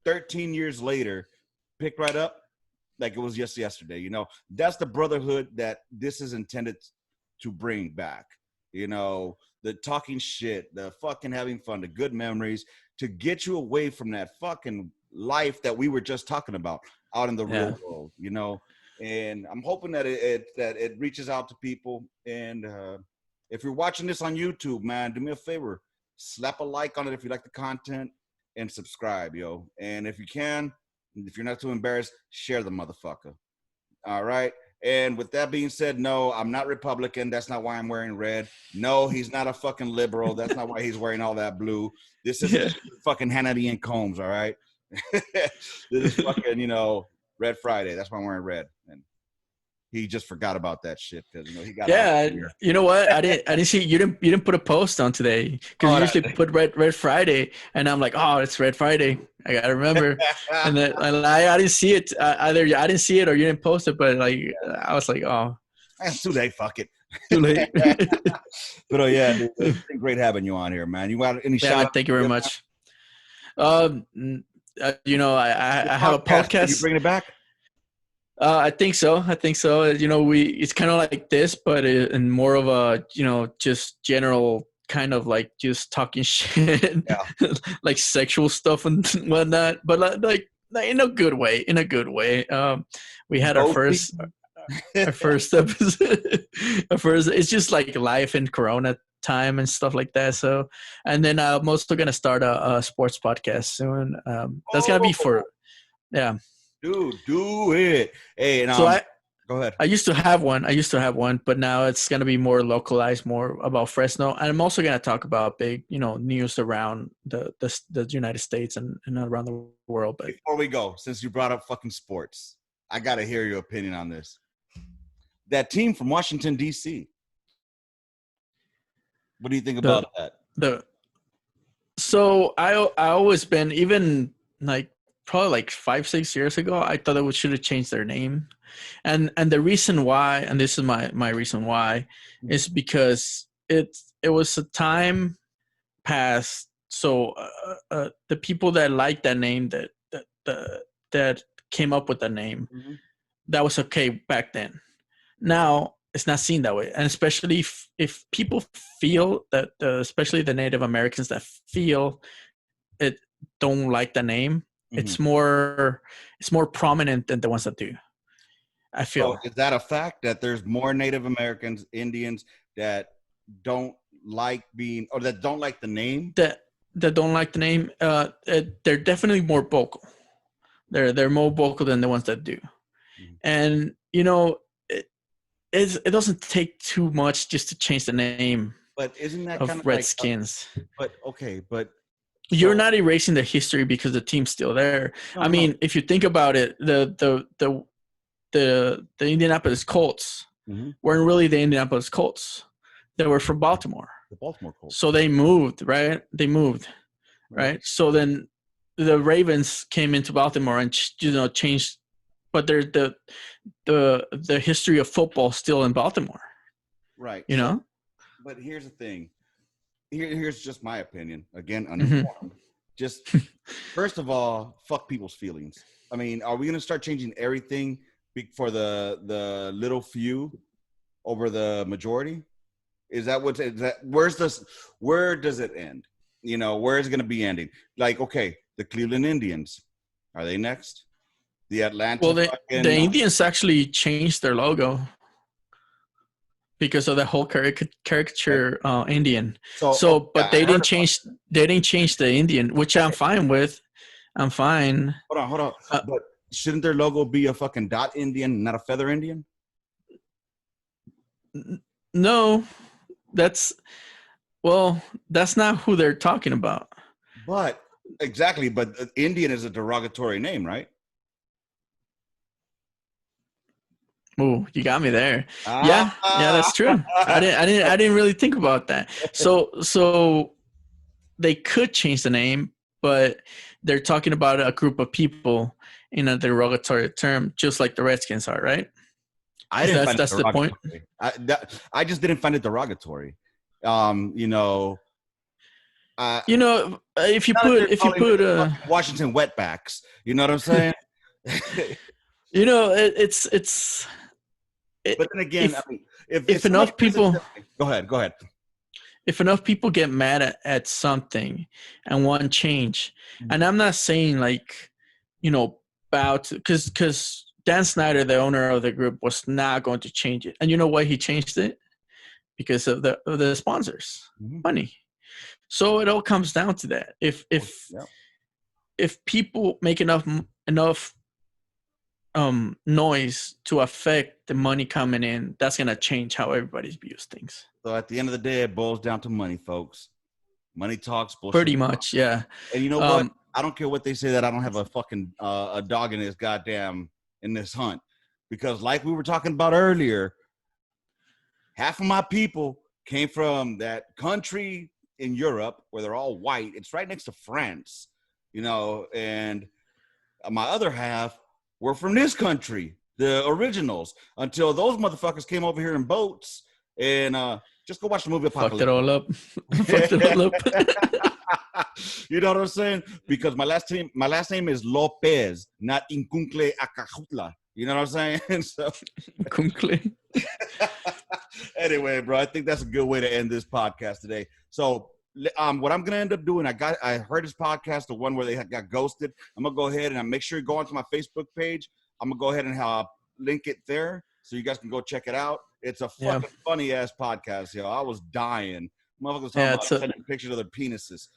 13 years later, picked right up like it was just yesterday. You know, that's the brotherhood that this is intended to bring back. You know, the talking shit, the fucking having fun, the good memories, to get you away from that fucking life that we were just talking about out in the real world, you know. And I'm hoping that it reaches out to people. And if you're watching this on YouTube, man, do me a favor, slap a like on it if you like the content, and subscribe, yo. And if you can, if you're not too embarrassed, share the motherfucker. All right. And with that being said, no, I'm not Republican. That's not why I'm wearing red. No, he's not a fucking liberal. That's not why he's wearing all that blue. This is fucking Hannity and Combs, all right? This is fucking, you know, Red Friday. That's why I'm wearing red. And he just forgot about that shit because, you know, he got you know what? I didn't see you didn't put a post on today because you usually put Red Friday, and I'm like, oh, it's Red Friday. I gotta remember. And then I didn't see it. Either I didn't see it or you didn't post it, but like I was like, oh, it's too late. Fuck it. Too late. But dude, it's been great having you on here, man. You got any shout? Thank you very much. You know, I have a podcast. Are you bringing it back? I think so. You know, it's kind of like this, but in more of a, you know, just general kind of like just talking shit, like sexual stuff and whatnot, but like in a good way. We had our first episode. It's just like life in Corona time and stuff like that. So, and then I'm also gonna start a sports podcast soon. That's gonna be for, Dude, do it. Hey, and so go ahead. I used to have one, but now it's going to be more localized, more about Fresno. And I'm also going to talk about big, you know, news around the United States and around the world. But before we go, since you brought up fucking sports, I got to hear your opinion on this. That team from Washington, D.C. What do you think about that? So I always been, even like, probably like 5-6 years ago, I thought they should have changed their name, and the reason why, and this is my reason why, is because it was a time past. So the people that liked that name, that came up with the name, that was okay back then. Now it's not seen that way, and especially if people feel that, especially the Native Americans that feel it don't like the name, it's more prominent than the ones that do. I feel. So is that a fact that there's more Native Americans, Indians that don't like being, or that don't like the name? That don't like the name. They're definitely more vocal. They're more vocal than the ones that do. And it doesn't take too much just to change the name. But isn't that of kind of Redskins? But okay, but you're not erasing the history because the team's still there. No, I mean, if you think about it, the Indianapolis Colts weren't really the Indianapolis Colts. They were from Baltimore. The Baltimore Colts. So they moved, right? Right? So then the Ravens came into Baltimore and changed, but they're the history of football still in Baltimore. Right. But here's the thing. Here's just my opinion. Again, uninformed. Just first of all, fuck people's feelings. I mean, are we gonna start changing everything for the little few over the majority? Is that where does it end? Where is it gonna be ending? Like, okay, the Cleveland Indians, are they next? The Atlanta. Well, the Indians actually changed their logo because of the whole caricature Indian. But they didn't change. They didn't change the Indian, which I'm fine with. I'm fine. Hold on. But shouldn't their logo be a fucking dot Indian, not a feather Indian? No, that's not who they're talking about. But exactly. But Indian is a derogatory name, right? Oh, you got me there. Yeah, that's true. I didn't really think about that. So they could change the name, but they're talking about a group of people in a derogatory term, just like the Redskins are, right? That's the point. I just didn't find it derogatory. If you put Washington wetbacks, you know what I'm saying? It's. But then again, if enough people go ahead. If enough people get mad at something and want change, and I'm not saying because Dan Snyder, the owner of the group, was not going to change it, and you know why he changed it? Because of the sponsors, money. So it all comes down to that. If people make enough noise to affect the money coming in, that's going to change how everybody views things. So at the end of the day, it boils down to money, folks. Money talks, bullshit. Pretty much, yeah. And you know what? I don't care what they say that I don't have a fucking a dog in this hunt. Because like we were talking about earlier, half of my people came from that country in Europe where they're all white. It's right next to France, and my other half were from this country, the originals, until those motherfuckers came over here in boats and just go watch the movie Apocalypse. Fucked it all up. Fucked it all up. You know what I'm saying? Because my last name is Lopez, not Incuncle Acajutla. You know what I'm saying? So Incuncle. Anyway, bro, I think that's a good way to end this podcast today. So what I'm gonna end up doing, I heard his podcast, the one where they got ghosted. I'm gonna go ahead and make sure you go onto my Facebook page. I'm gonna go ahead and link it there so you guys can go check it out. It's a fucking funny ass podcast, yo. I was dying. Motherfuckers talking about sending pictures of their penises.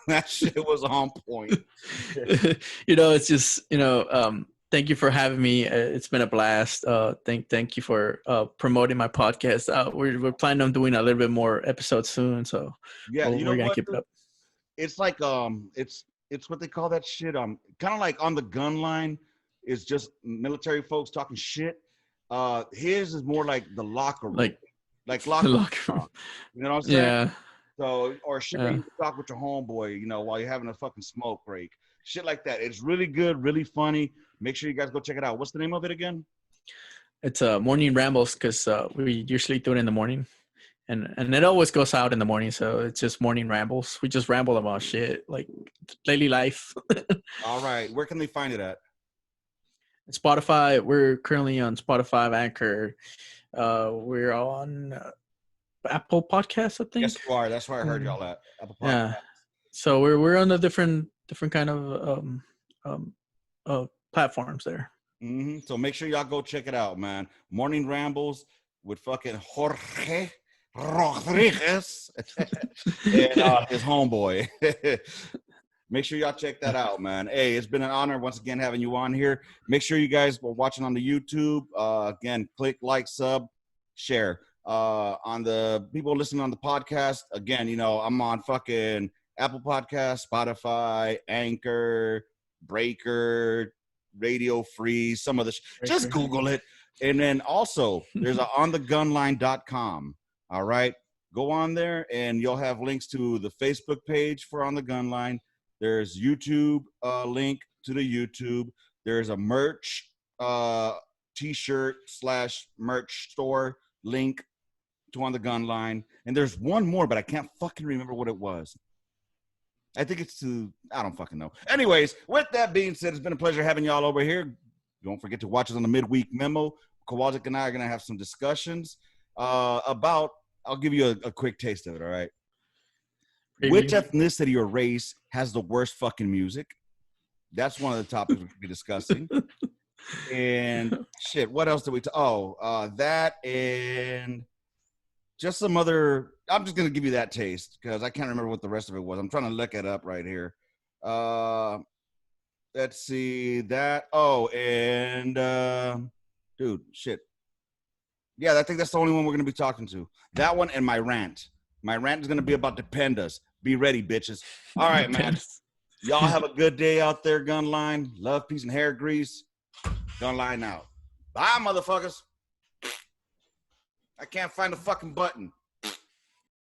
That shit was on point. It's just thank you for having me. It's been a blast. Thank you for promoting my podcast. We're planning on doing a little bit more episodes soon. So yeah, we're gonna keep it up. It's like it's what they call that shit. Kind of like On the Gunline is just military folks talking shit. His is more like the locker room, like locker room. You know what I'm saying? Yeah. So or shit where you can talk with your homeboy, while you're having a fucking smoke break. Shit like that. It's really good, really funny. Make sure you guys go check it out. What's the name of it again? It's Morning Rambles because we usually do it in the morning. And it always goes out in the morning, so it's just Morning Rambles. We just ramble about shit, like daily life. All right. Where can they find it at? Spotify. We're currently on Spotify, Anchor. We're on Apple Podcasts, I think. Yes, you are. That's where I heard y'all at. Apple Podcasts. Yeah. So we're on a different kind of platforms there. Mm-hmm. So make sure y'all go check it out, man. Morning Rambles with fucking Jorge Rodriguez and his homeboy. Make sure y'all check that out, man. Hey, it's been an honor once again having you on here. Make sure you guys were watching on the YouTube. Again, click like, sub, share. On the people listening on the podcast, again, you know, I'm on fucking Apple Podcast, Spotify, Anchor, Breaker, Radio Free, some of the just Google it. And then also there's a onthegunline.com. All right. Go on there and you'll have links to the Facebook page for On the Gunline. There's YouTube link to the YouTube. There's a merch t-shirt / merch store link to On the Gunline. And there's one more, but I can't fucking remember what it was. I think it's I don't fucking know. Anyways, with that being said, it's been a pleasure having y'all over here. Don't forget to watch us on the midweek memo. Kowalczyk and I are going to have some discussions about, I'll give you a quick taste of it, all right? Which ethnicity or race has the worst fucking music? That's one of the topics we're going to be discussing. And shit, what else did we that and just some other, I'm just going to give you that taste because I can't remember what the rest of it was. I'm trying to look it up right here. Let's see that. Oh, and dude, shit. Yeah, I think that's the only one we're going to be talking to. That one and my rant. My rant is going to be about Dependas. Be ready, bitches. All right, man. Y'all have a good day out there, Gunline. Love, peace, and hair grease. Gunline out. Bye, motherfuckers. I can't find the fucking button.